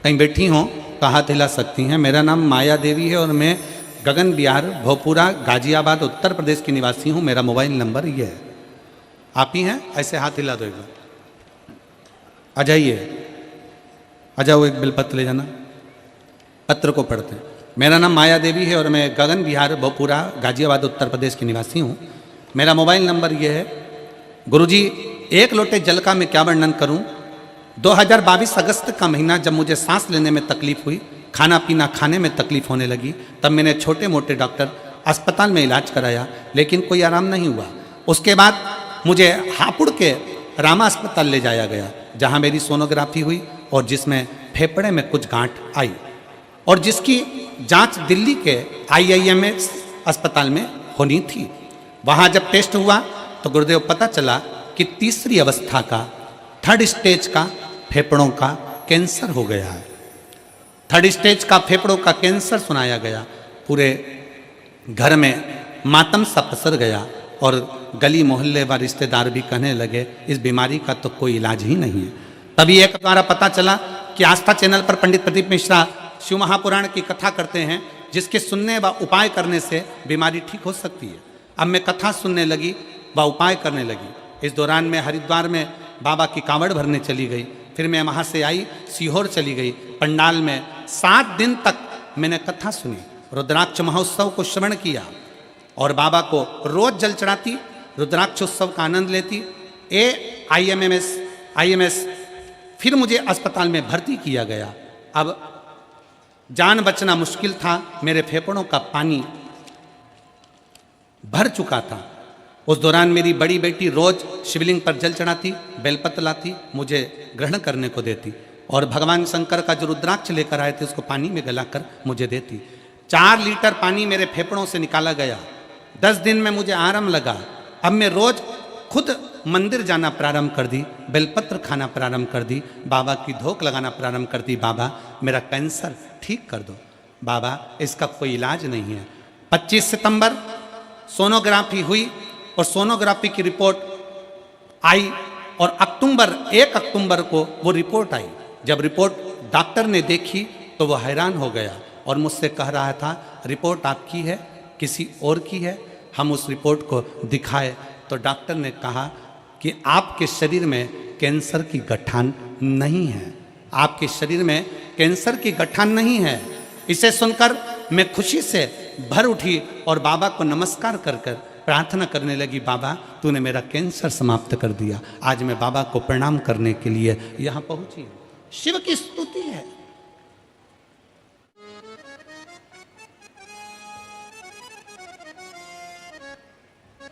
कहीं बैठी हों तो हाथ हिला सकती हैं। मेरा नाम माया देवी है और मैं गगन बिहार भोपुरा गाजियाबाद उत्तर प्रदेश की निवासी हूँ। मेरा मोबाइल नंबर ये है। आप ही हैं? ऐसे हाथ हिला दो एक बार। आ जाइए, आ जाओ, एक बिलपत्र ले जाना। पत्र को पढ़ते हैं। मेरा नाम माया देवी है और मैं गगन बिहार भोपुरा गाजियाबाद उत्तर प्रदेश की निवासी हूँ। मेरा मोबाइल नंबर ये है। गुरुजी, एक लोटे जल का मैं क्या वर्णन करूं। 2022 अगस्त का महीना जब मुझे सांस लेने में तकलीफ हुई, खाना पीना खाने में तकलीफ होने लगी, तब मैंने छोटे मोटे डॉक्टर अस्पताल में इलाज कराया, लेकिन कोई आराम नहीं हुआ। उसके बाद मुझे हापुड़ के रामा अस्पताल ले जाया गया, जहां मेरी सोनोग्राफी हुई और जिसमें फेफड़े में कुछ गांठ आई और जिसकी जांच दिल्ली के IIMS अस्पताल में होनी थी। वहां जब टेस्ट हुआ तो गुरुदेव पता चला कि तीसरी अवस्था का, थर्ड स्टेज का फेफड़ों का कैंसर हो गया है। थर्ड स्टेज का फेफड़ों का कैंसर सुनाया गया। पूरे घर में मातम सा पसर गया और गली मोहल्ले व रिश्तेदार भी कहने लगे इस बीमारी का तो कोई इलाज ही नहीं है। तभी एक द्वारा पता चला कि आस्था चैनल पर पंडित प्रदीप मिश्रा शिव महापुराण की कथा करते हैं, जिसके सुनने व उपाय करने से बीमारी ठीक हो सकती है। अब मैं कथा सुनने लगी व उपाय करने लगी। इस दौरान मैं हरिद्वार में बाबा की कांवड़ भरने चली गई। फिर मैं वहाँ से आई, सीहोर चली गई। पंडाल में 7 दिन तक मैंने कथा सुनी, रुद्राक्ष महोत्सव को श्रवण किया और बाबा को रोज जल चढ़ाती, रुद्राक्ष उत्सव का आनंद लेती। IMS फिर मुझे अस्पताल में भर्ती किया गया। अब जान बचना मुश्किल था। मेरे फेफड़ों का पानी भर चुका था। उस दौरान मेरी बड़ी बेटी रोज शिवलिंग पर जल चढ़ाती, बेलपत्र लाती, मुझे ग्रहण करने को देती और भगवान शंकर का जो रुद्राक्ष लेकर आए थे उसको पानी में गलाकर मुझे देती। 4 लीटर पानी मेरे फेफड़ों से निकाला गया। 10 दिन में मुझे आराम लगा। अब मैं रोज खुद मंदिर जाना प्रारंभ कर दी, बेलपत्र खाना प्रारंभ कर दी, बाबा की धोक लगाना प्रारंभ कर दी। बाबा, मेरा कैंसर ठीक कर दो। बाबा, इसका कोई इलाज नहीं है। 25 सितंबर सोनोग्राफी हुई और सोनोग्राफी की रिपोर्ट आई और 1 अक्टूबर को वो रिपोर्ट आई। जब रिपोर्ट डॉक्टर ने देखी तो वो हैरान हो गया और मुझसे कह रहा था रिपोर्ट आपकी है, किसी और की है। हम उस रिपोर्ट को दिखाए तो डॉक्टर ने कहा कि आपके शरीर में कैंसर की गठान नहीं है, आपके शरीर में कैंसर की गठान नहीं है। इसे सुनकर मैं खुशी से भर उठी और बाबा को नमस्कार कर कर प्रार्थना करने लगी, बाबा तूने मेरा कैंसर समाप्त कर दिया। आज मैं बाबा को प्रणाम करने के लिए यहाँ पहुंची हूँ। शिव की स्तुति है।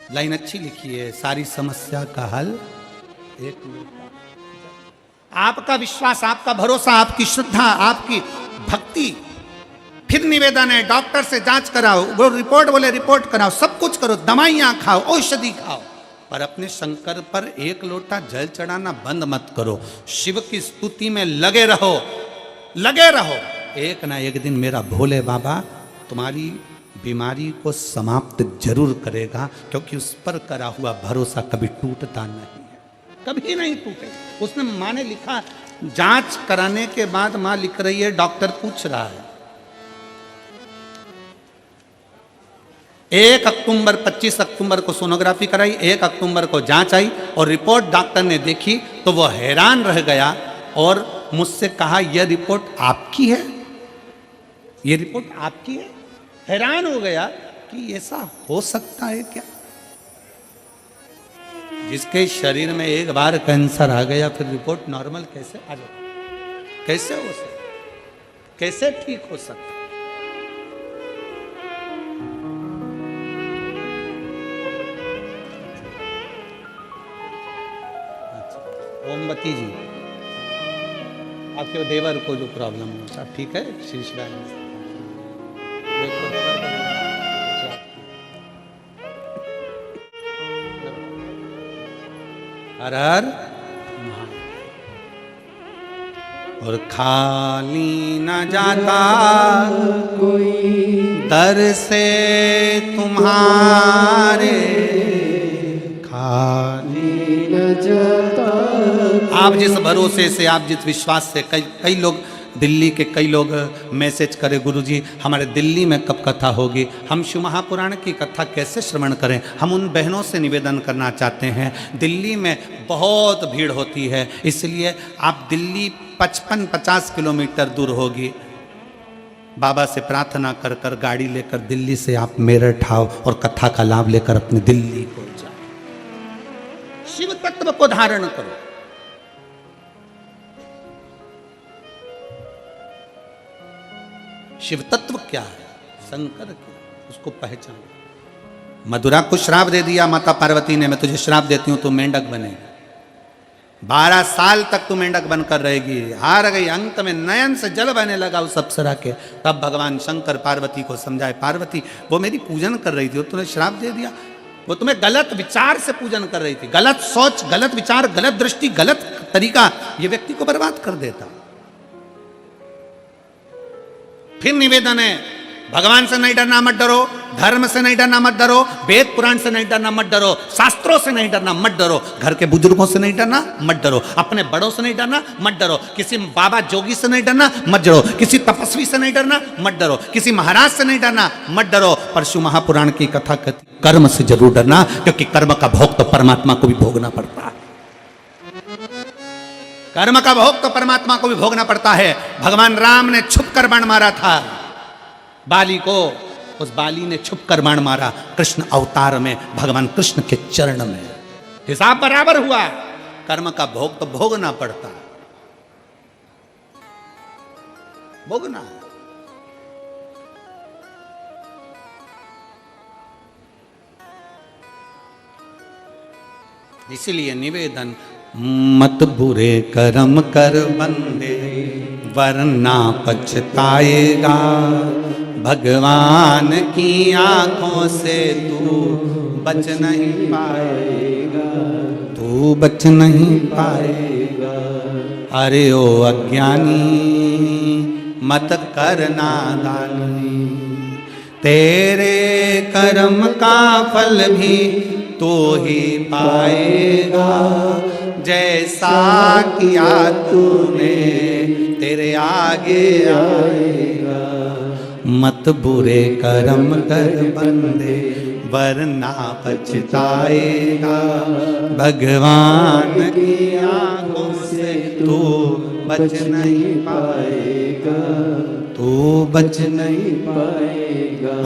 लाइन अच्छी लिखी है, सारी समस्या का हल एक मिनट। आपका विश्वास, आपका भरोसा, आपकी श्रद्धा, आपकी भक्ति। फिर निवेदन है, डॉक्टर से जांच कराओ, वो रिपोर्ट बोले रिपोर्ट कराओ, सब कुछ करो, दवाइयां खाओ, औषधि खाओ, पर अपने शंकर पर 1 लोटा जल चढ़ाना बंद मत करो। शिव की स्तुति में लगे रहो, लगे रहो। एक ना एक दिन मेरा भोले बाबा तुम्हारी बीमारी को समाप्त जरूर करेगा, क्योंकि उस पर करा हुआ भरोसा कभी टूटता नहीं है, कभी नहीं टूटेगा। उसने माँ ने लिखा, जांच कराने के बाद माँ लिख रही है, डॉक्टर पूछ रहा है 1 अक्टूबर 25 अक्टूबर को सोनोग्राफी कराई, 1 अक्टूबर को जांच आई और रिपोर्ट डॉक्टर ने देखी तो वो हैरान रह गया और मुझसे कहा यह रिपोर्ट आपकी है, ये रिपोर्ट आपकी है। हैरान हो गया कि ऐसा हो सकता है क्या। जिसके शरीर में एक बार कैंसर आ गया फिर रिपोर्ट नॉर्मल कैसे आ जाए, कैसे हो सकता, कैसे ठीक हो सकता। ओमवती जी, आपके देवर को जो प्रॉब्लम है सब ठीक है? श्री श्री देखो देवर को हर हर और खाली न जाता कोई दर से तुम्हारे, खाली न जाता। आप जिस भरोसे से, आप जिस विश्वास से, कई लोग दिल्ली के कई लोग मैसेज करे, गुरुजी हमारे दिल्ली में कब कथा होगी, हम शिव महापुराण की कथा कैसे श्रवण करें। हम उन बहनों से निवेदन करना चाहते हैं, दिल्ली में बहुत भीड़ होती है, इसलिए आप दिल्ली 55-50 किलोमीटर दूर होगी, बाबा से प्रार्थना कर कर गाड़ी लेकर दिल्ली से आप मेरठ आओ और कथा का लाभ लेकर अपने दिल्ली को जाओ, शिव तत्व को धारण करो। शिव तत्व क्या है, शंकर क्या, उसको पहचान। मधुरा को श्राप दे दिया माता पार्वती ने, मैं तुझे श्राप देती हूं, तू मेंढक बनेगी, 12 साल तक तू मेंढक बनकर रहेगी। हार गई, अंत में नयन से जल बहने लगा उस अप्सरा के। तब भगवान शंकर पार्वती को समझाए, पार्वती वो मेरी पूजन कर रही थी, वो तुम्हें श्राप दे दिया, वो तुम्हें गलत विचार से पूजन कर रही थी। गलत सोच, गलत विचार, गलत दृष्टि, गलत तरीका ये व्यक्ति को बर्बाद कर देता। फिर निवेदन है, भगवान से नहीं डरना, मत डरो, धर्म से नहीं डरना, मत डरो, वेद पुराण से नहीं डरना, मत डरो, शास्त्रों से नहीं डरना, मत डरो, घर के बुजुर्गों से नहीं डरना, मत डरो, अपने बड़ों से नहीं डरना, मत डरो, किसी बाबा जोगी से नहीं डरना, मत डरो, किसी तपस्वी से नहीं डरना, मत डरो, किसी महाराज से नहीं डरना, मत डरो। पर शिव महापुराण की कथा कहती कर्म से जरूर डरना, क्योंकि कर्म का भोग तो परमात्मा को भी भोगना पड़ता है। कर्म का भोग तो परमात्मा को भी भोगना पड़ता है। भगवान राम ने छुप कर बाण मारा था बाली को, उस बाली ने छुप कर बाण मारा कृष्ण अवतार में, भगवान कृष्ण के चरण में, हिसाब बराबर हुआ। कर्म का भोग तो भोगना पड़ता है, भोगना। इसीलिए निवेदन, मत बुरे कर्म कर बंदे वरना पछताएगा, भगवान की आंखों से तू बच नहीं पाएगा, तू बच नहीं पाएगा। अरे ओ अज्ञानी मत कर नादानी, तेरे कर्म का फल भी तो ही पाएगा, जैसा किया तूने तेरे आगे आएगा। मत बुरे कर्म कर बंदे वरना पछताएगा, भगवान की आंखों से तू बच नहीं पाएगा, तू बच नहीं पाएगा।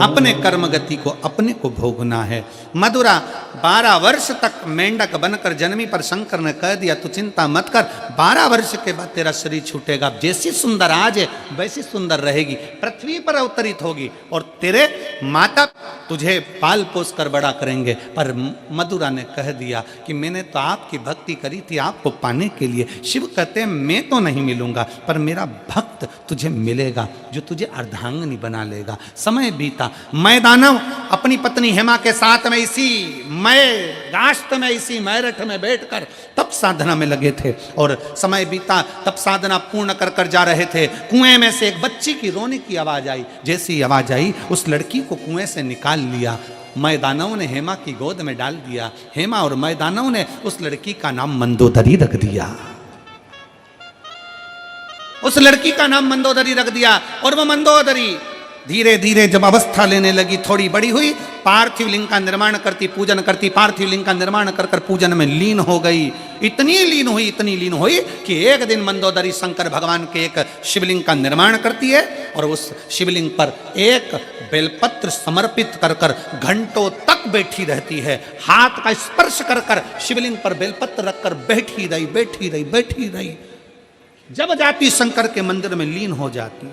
अपने कर्म गति को अपने को भोगना है। मधुरा 12 वर्ष तक मेंढक बनकर जन्मी, पर शंकर ने कह दिया तू चिंता मत कर, 12 वर्ष के बाद तेरा शरीर छूटेगा, जैसी सुंदर आज है वैसी सुंदर रहेगी, पृथ्वी पर अवतरित होगी और तेरे माता तुझे पाल पोस कर बड़ा करेंगे। पर मधुरा ने कह दिया कि मैंने तो आपकी भक्ति करी थी आपको पाने के लिए। शिव कहते हैं मैं तो नहीं मिलूंगा, पर मेरा भक्त तुझे मिलेगा जो तुझे अर्धांगिनी बना लेगा। समय बीता, मैं दानव अपनी पत्नी हेमा के साथ में इसी राष्ट्र में इसी मेरठ में बैठकर तप साधना में लगे थे, और समय बीता, तप साधना पूर्ण कर कर जा रहे थे। कुएं में से एक बच्ची की रोने की आवाज आई, जैसी आवाज आई उस लड़की को कुएं से निकाल लिया। मैदानव ने हेमा की गोद में डाल दिया। हेमा और मैदानव ने उस लड़की का नाम मंदोदरी रख दिया, उस लड़की का नाम मंदोदरी रख दिया। और वो मंदोदरी धीरे धीरे जब अवस्था लेने लगी, थोड़ी बड़ी हुई, पार्थिव लिंग का निर्माण करती, पूजन करती, पार्थिव लिंग का निर्माण कर कर पूजन में लीन हो गई। इतनी लीन हुई कि एक दिन मंदोदरी शंकर भगवान के एक शिवलिंग का निर्माण करती है, और उस शिवलिंग पर एक बेलपत्र समर्पित कर कर घंटों तक बैठी रहती है। हाथ का स्पर्श कर कर शिवलिंग पर बेलपत्र रखकर बैठी रही। जब जाती शंकर के मंदिर में लीन हो जाती।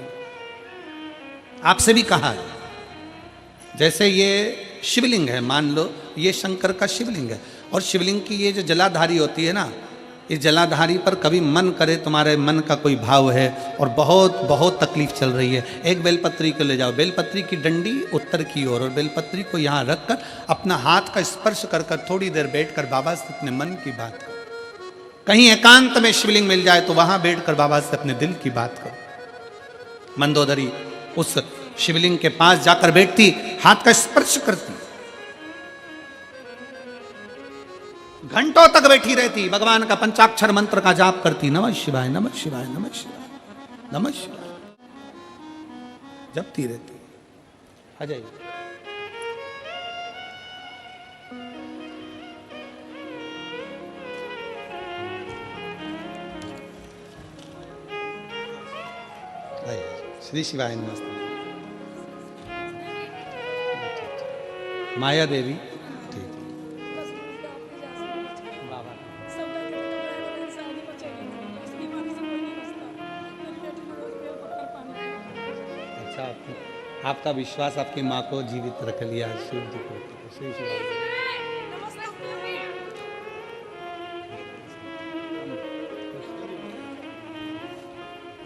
आपसे भी कहा है, जैसे ये शिवलिंग है, मान लो ये शंकर का शिवलिंग है, और शिवलिंग की ये जो जलाधारी होती है ना, इस जलाधारी पर कभी मन करे, तुम्हारे मन का कोई भाव है और बहुत बहुत तकलीफ चल रही है, एक बेलपत्री को ले जाओ, बेलपत्री की डंडी उत्तर की ओर और बेलपत्री को यहाँ रखकर अपना हाथ का स्पर्श कर कर थोड़ी देर बैठकर बाबा से अपने मन की बात करो। कहीं एकांत में शिवलिंग मिल जाए तो वहां बैठकर बाबा से अपने दिल की बात करो। मंदोदरी उस शिवलिंग के पास जाकर बैठती, हाथ का स्पर्श करती, घंटों तक बैठी रहती, भगवान का पंचाक्षर मंत्र का जाप करती, नमः शिवाय नमः शिवाय नमः शिवाय नमः शिवाय जपती रहती। आ जाइए। श्री शिवाय नमस्ते। माया देवी ठीक अच्छा, आपका विश्वास आपकी माँ को जीवित रख लिया शिव जी को। श्री शिवाय।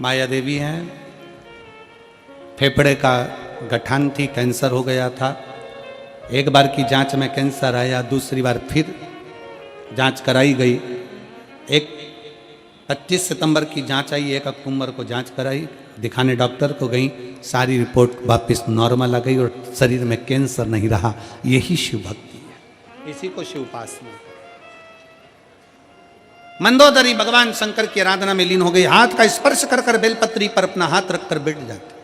माया देवी हैं, फेफड़े का गठान थी, कैंसर हो गया था। एक बार की जांच में कैंसर आया, दूसरी बार फिर जांच कराई गई। एक 25 सितंबर की जांच आई, 1 अक्टूबर को जांच कराई, दिखाने डॉक्टर को गई, सारी रिपोर्ट वापस नॉर्मल आ गई और शरीर में कैंसर नहीं रहा। यही शिव भक्ति है, इसी को शिव उपासना। मंदोदरी भगवान शंकर की आराधना में लीन हो गई, हाथ का स्पर्श कर कर बेलपत्री पर अपना हाथ रखकर बैठ जाती।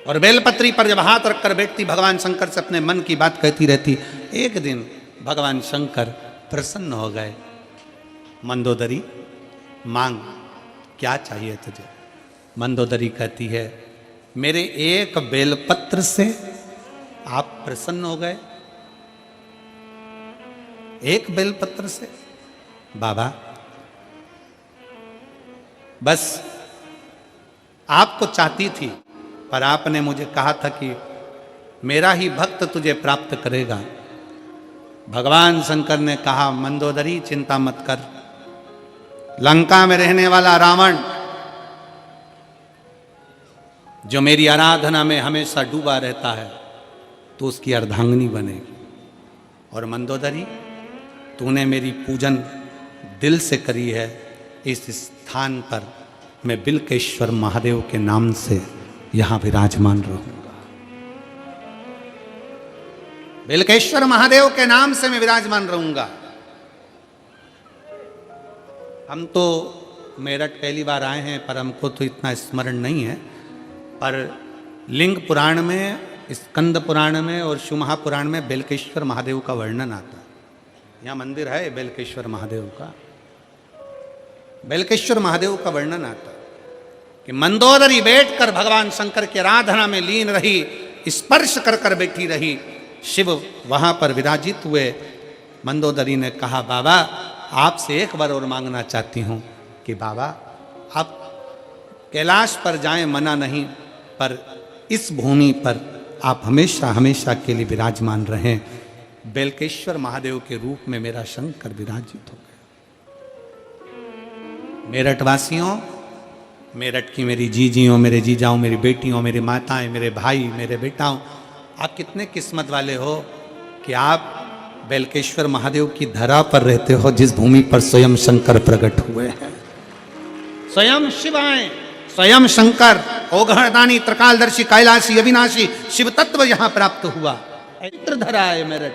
और बेलपत्री पर जब हाथ रखकर बैठती, भगवान शंकर से अपने मन की बात कहती रहती। एक दिन भगवान शंकर प्रसन्न हो गए। मंदोदरी मांग, क्या चाहिए तुझे? मंदोदरी कहती है, मेरे एक बेलपत्र से आप प्रसन्न हो गए? एक बेलपत्र से? बाबा बस आपको चाहती थी, पर आपने मुझे कहा था कि मेरा ही भक्त तुझे प्राप्त करेगा। भगवान शंकर ने कहा, मंदोदरी चिंता मत कर, लंका में रहने वाला रावण जो मेरी आराधना में हमेशा डूबा रहता है, तो उसकी अर्धांगिनी बनेगी। और मंदोदरी, तूने मेरी पूजन दिल से करी है, इस स्थान पर मैं बिल्केश्वर महादेव के नाम से यहां विराजमान रहूंगा। बिल्केश्वर महादेव के नाम से मैं विराजमान रहूंगा। हम तो मेरठ पहली बार आए हैं, पर हमको तो इतना स्मरण नहीं है, पर लिंग पुराण में, स्कंद पुराण में और शिव महापुराण में बेलकेश्वर महादेव का वर्णन आता है। यहाँ मंदिर है बेलकेश्वर महादेव का, बेलकेश्वर महादेव का वर्णन आता है कि मंदोदरी बैठकर भगवान शंकर की आराधना में लीन रही, स्पर्श कर कर बैठी रही, शिव वहां पर विराजित हुए। मंदोदरी ने कहा, बाबा आपसे एक बार और मांगना चाहती हूं कि बाबा आप कैलाश पर जाएं, मना नहीं, पर इस भूमि पर आप हमेशा हमेशा के लिए विराजमान रहें। बेलकेश्वर महादेव के रूप में मेरा शंकर विराजित हो गया। मेरठ वासियों, मेरठ की मेरी जीजियों, मेरे जीजाओं, मेरी बेटियों, मेरी माताएं, मेरे भाई, मेरे बेटाओं, आप कितने किस्मत वाले हो कि आप बेलकेश्वर महादेव की धरा पर रहते हो, जिस भूमि पर स्वयं शंकर प्रकट हुए हैं। स्वयं शिव आए, स्वयं शंकर, ओघड़दानी, त्रिकालदर्शी, कैलाशी, अविनाशी शिव तत्व यहां प्राप्त हुआ। पवित्र धरा है मेरठ।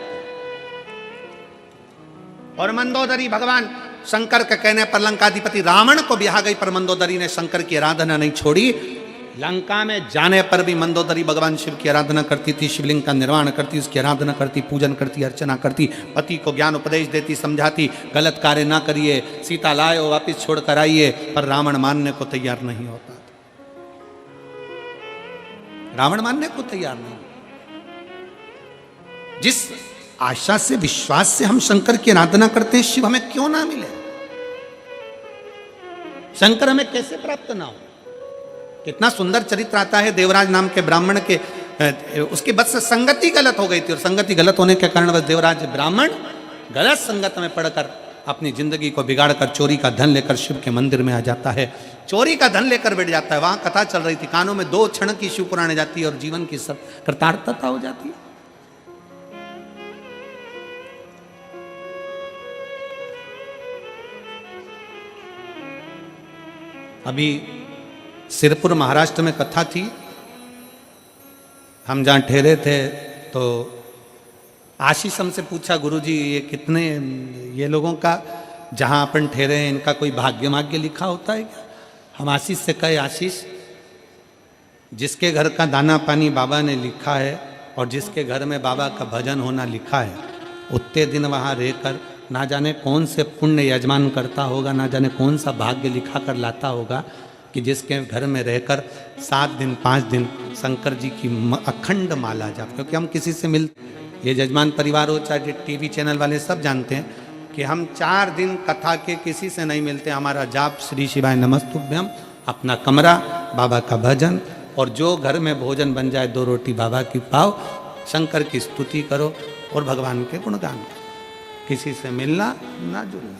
और मंदोदरी भगवान शंकर के कहने पर लंकाधिपति रावण को ब्याह गई, पर मंदोदरी ने शंकर की आराधना नहीं छोड़ी। लंका में जाने पर भी मंदोदरी भगवान शिव की आराधना करती थी, शिवलिंग का निर्माण करती, उसकी आराधना करती, पूजन करती, अर्चना करती, पति को ज्ञान उपदेश देती, समझाती, गलत कार्य ना करिए, सीता लाए हो वापिस छोड़ कर आइए। पर रावण मानने को तैयार नहीं होता था, रावण मानने को तैयार नहीं। जिस आशा से, विश्वास से हम शंकर की आराधना करते हैं, शिव हमें क्यों ना मिले, शंकर हमें कैसे प्राप्त ना हो। कितना सुंदर चरित्र आता है देवराज नाम के ब्राह्मण के, उसकी बस से संगति गलत हो गई थी, और संगति गलत होने के कारण बस देवराज ब्राह्मण गलत संगत में पड़कर अपनी जिंदगी को बिगाड़कर चोरी का धन लेकर शिव के मंदिर में आ जाता है। चोरी का धन लेकर बैठ जाता है। वहां कथा चल रही थी, कानों में 2 क्षण की शिव पुराण जाती है और जीवन की सब कृतार्थता हो जाती है। अभी सिरपुर महाराष्ट्र में कथा थी, हम जहाँ ठहरे थे तो आशीष हमसे पूछा, गुरुजी ये कितने, ये लोगों का जहाँ अपन ठहरे हैं इनका कोई भाग्य माग्य लिखा होता है क्या? हम आशीष से कहे, आशीष जिसके घर का दाना पानी बाबा ने लिखा है और जिसके घर में बाबा का भजन होना लिखा है, उतने दिन वहाँ रहकर ना जाने कौन से पुण्य यजमान करता होगा, ना जाने कौन सा भाग्य लिखा कर लाता होगा कि जिसके घर में रहकर 7 दिन 5 दिन शंकर जी की अखंड माला जाप। क्योंकि हम किसी से मिल, ये जजमान परिवार हो चाहे टीवी चैनल वाले सब जानते हैं कि हम 4 दिन कथा के किसी से नहीं मिलते। हमारा जाप श्री शिवाय नमस्तुभ्यम, अपना कमरा, बाबा का भजन, और जो घर में भोजन बन जाए 2 रोटी बाबा की पाओ, शंकर की स्तुति करो और भगवान के गुणगान करो। किसी से मिलना ना जुड़ना।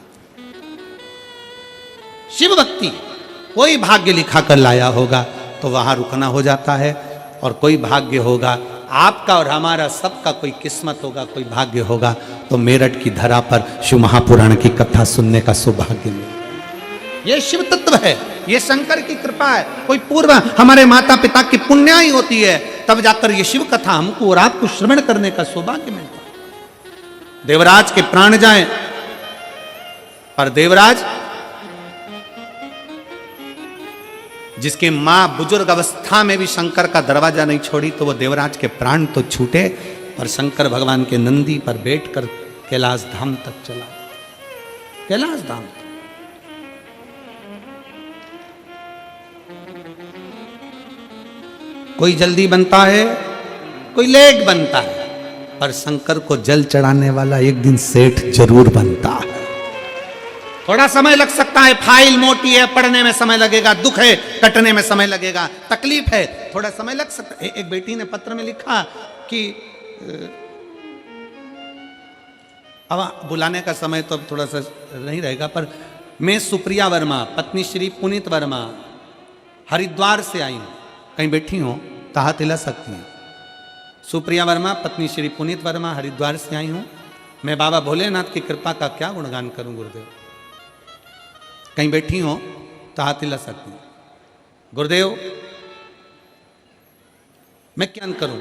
शिव भक्ति कोई भाग्य लिखा कर लाया होगा तो वहां रुकना हो जाता है, और कोई भाग्य होगा आपका और हमारा सबका, कोई किस्मत होगा, कोई भाग्य होगा तो मेरठ की धरा पर शिव महापुराण की कथा सुनने का सौभाग्य मिलेगा। ये शिव तत्व है, ये शंकर की कृपा है। कोई पूर्व हमारे माता पिता की पुण्याई होती है, तब जाकर ये शिव कथा हमको और आपको श्रवण करने का सौभाग्य मिलता है। देवराज के प्राण जाएं, पर देवराज जिसकी मां बुजुर्ग अवस्था में भी शंकर का दरवाजा नहीं छोड़ी, तो वो देवराज के प्राण तो छूटे, और शंकर भगवान के नंदी पर बैठकर कैलाश धाम तक चला। कैलाश धाम कोई जल्दी बनता है, कोई लेट बनता है, पर शंकर को जल चढ़ाने वाला एक दिन सेठ जरूर बनता है। थोड़ा समय लग सकता है, फाइल मोटी है, पढ़ने में समय लगेगा, दुख है कटने में समय लगेगा, तकलीफ है, थोड़ा समय लग सकता है। एक बेटी ने पत्र में लिखा कि अब बुलाने का समय तो अब थोड़ा सा नहीं रहेगा, पर मैं सुप्रिया वर्मा, पत्नी श्री पुनीत वर्मा, हरिद्वार से आई हूँ, कहीं बैठी हो तो हाथ हिला सकती हैं। सुप्रिया वर्मा, पत्नी श्री पुनीत वर्मा, हरिद्वार से आई हूँ। मैं बाबा भोलेनाथ की कृपा का क्या गुणगान करूं गुरुदेव। कहीं बैठी हो तो हाथ हिला सकती हैं। गुरुदेव मैं क्या करूं,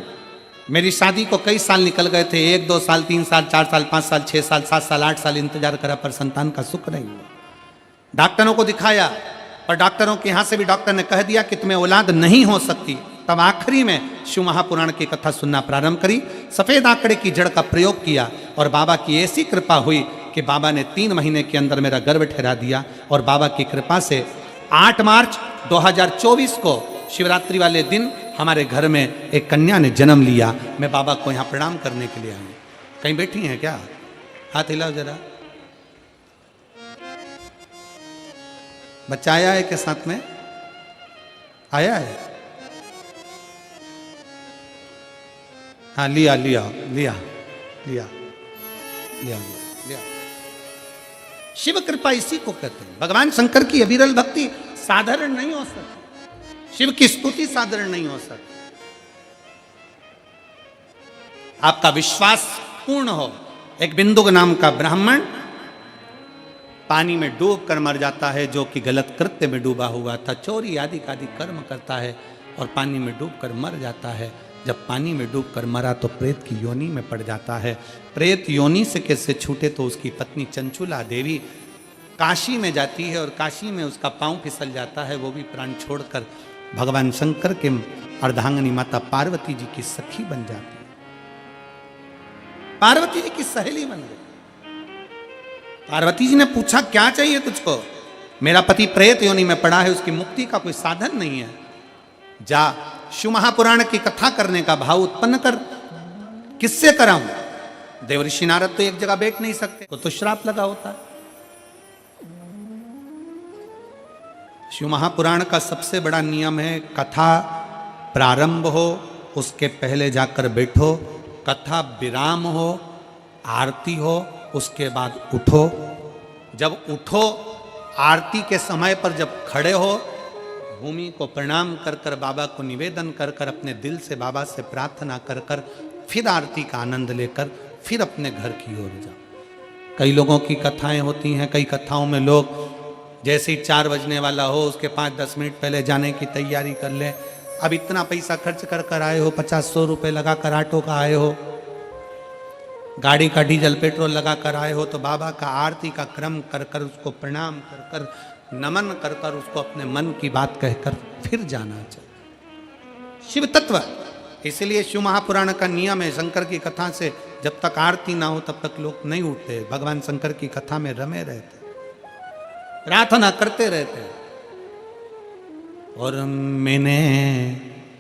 मेरी शादी को कई साल निकल गए थे, 1 2 साल 3 साल 4 साल 5 साल 6 साल 7 साल 8 साल इंतजार करा, पर संतान का सुख नहीं हुआ। डॉक्टरों को दिखाया, पर डॉक्टरों के यहां से भी डॉक्टर ने कह दिया कि तुम्हें औलाद नहीं हो सकती। तब आखिरी में शिव महापुराण की कथा सुनना प्रारंभ करी, सफेद आंकड़े की जड़ का प्रयोग किया, और बाबा की ऐसी कृपा हुई कि बाबा ने 3 महीने के अंदर मेरा गर्भ ठहरा दिया। और बाबा की कृपा से 8 मार्च 2024 को शिवरात्रि वाले दिन हमारे घर में एक कन्या ने जन्म लिया। मैं बाबा को यहाँ प्रणाम करने के लिए आई हूँ। कहीं बैठी हैं क्या? हाथ हिलाओ जरा। बच्चा आया है के साथ में? आया है? हाँ, लिया लिया लिया लिया लिया लिया। शिव कृपा इसी को कहते हैं। भगवान शंकर की अविरल भक्ति साधारण नहीं हो सकती, शिव की स्तुति साधारण नहीं हो सकती। आपका विश्वास पूर्ण हो। एक बिंदुक नाम का ब्राह्मण पानी में डूब कर मर जाता है, जो कि गलत कृत्य में डूबा हुआ था, चोरी आदि आदि कर्म करता है और पानी में डूब कर मर जाता है। जब पानी में डूब कर मरा तो प्रेत की योनि में पड़ जाता है। प्रेत योनि से कैसे छूटे, तो उसकी पत्नी चंचुला देवी काशी में जाती है और काशी में उसका पांव फिसल जाता है। वो भी प्राण छोड़कर भगवान शंकर के अर्धांगिनी माता पार्वती जी की सखी बन जाती है, पार्वती जी की सहेली बन गई। पार्वती जी ने पूछा क्या चाहिए तुझको? मेरा पति प्रेत योनि में पड़ा है, उसकी मुक्ति का कोई साधन नहीं है। जा शिव महापुराण की कथा करने का भाव उत्पन्न कर। किससे कराऊं? देवऋषि नारद तो एक जगह बैठ नहीं सकते, तो श्राप लगा होता है। शिव महापुराण का सबसे बड़ा नियम है, कथा प्रारंभ हो उसके पहले जाकर बैठो, कथा विराम हो, आरती हो, उसके बाद उठो। जब उठो, आरती के समय पर जब खड़े हो, भूमि को प्रणाम कर कर, बाबा को निवेदन कर कर, अपने दिल से बाबा से प्रार्थना कर कर, फिर आरती का आनंद लेकर फिर अपने घर की ओर जाओ। कई लोगों की कथाएं होती हैं, कई कथाओं में लोग जैसे ही 4 बजने वाला हो उसके 5-10 मिनट पहले जाने की तैयारी कर ले। अब इतना पैसा खर्च कर कर आए हो, 50-100 रुपये लगा कर ऑटो का आए हो, गाड़ी का डीजल पेट्रोल लगा कर आए हो, तो बाबा का आरती का क्रम कर कर, उसको प्रणाम कर कर, नमन कर कर, उसको अपने मन की बात कहकर फिर जाना चाहिए। शिव तत्व, इसलिए शिव महापुराण का नियम है, शंकर की कथा से जब तक आरती ना हो तब तक लोग नहीं उठते, भगवान शंकर की कथा में रमे रहते, प्रार्थना करते रहते। और मैंने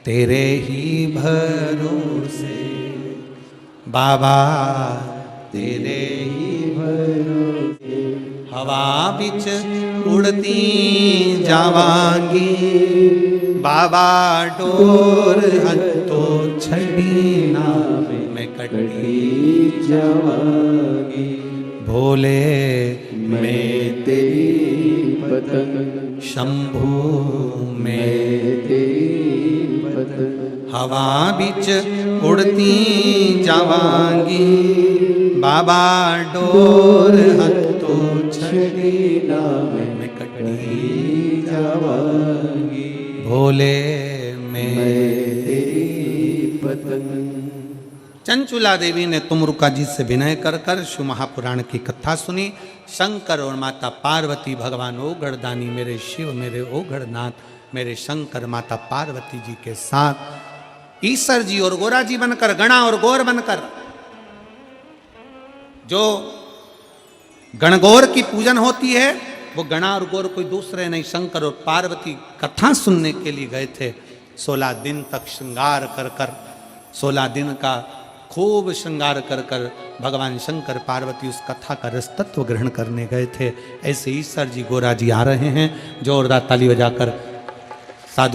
तेरे ही भरोसे बाबा, तेरे ही भरोसे हवा बिच उड़ती जावांगी, बाबा डोर हथो छड़ी ना मैं कटी जावांगी, भोले मैं तेरी पतंग, शंभू मैं तेरी पतंग, हवा बिच उड़ती जावांगी, बाबा डोर हथो छड़ी ना मैं कटी जावांगी, भोले मैं तेरी पतंग। चंचुला देवी ने तुमरुका जी से विनय कर कर शिव महापुराण की कथा सुनी। शंकर और माता पार्वती, भगवान ओगढ़दानी, मेरे शिव, मेरे ओगढ़नाथ, मेरे शंकर, माता पार्वती जी के साथ ईश्वर जी और गोरा जी बनकर, गणा और गौर बनकर, जो गणगौर की पूजन होती है वो गणा और गौर कोई दूसरे नहीं, शंकर और पार्वती कथा सुनने के लिए गए थे। 16 दिन तक श्रृंगार कर कर, 16 दिन का खूब श्रृंगार कर कर भगवान शंकर पार्वती उस कथा का रस तत्व ग्रहण करने गए थे। ऐसे ईश्वर जी, गोरा जी आ रहे हैं, जोरदार ताली बजाकर साधु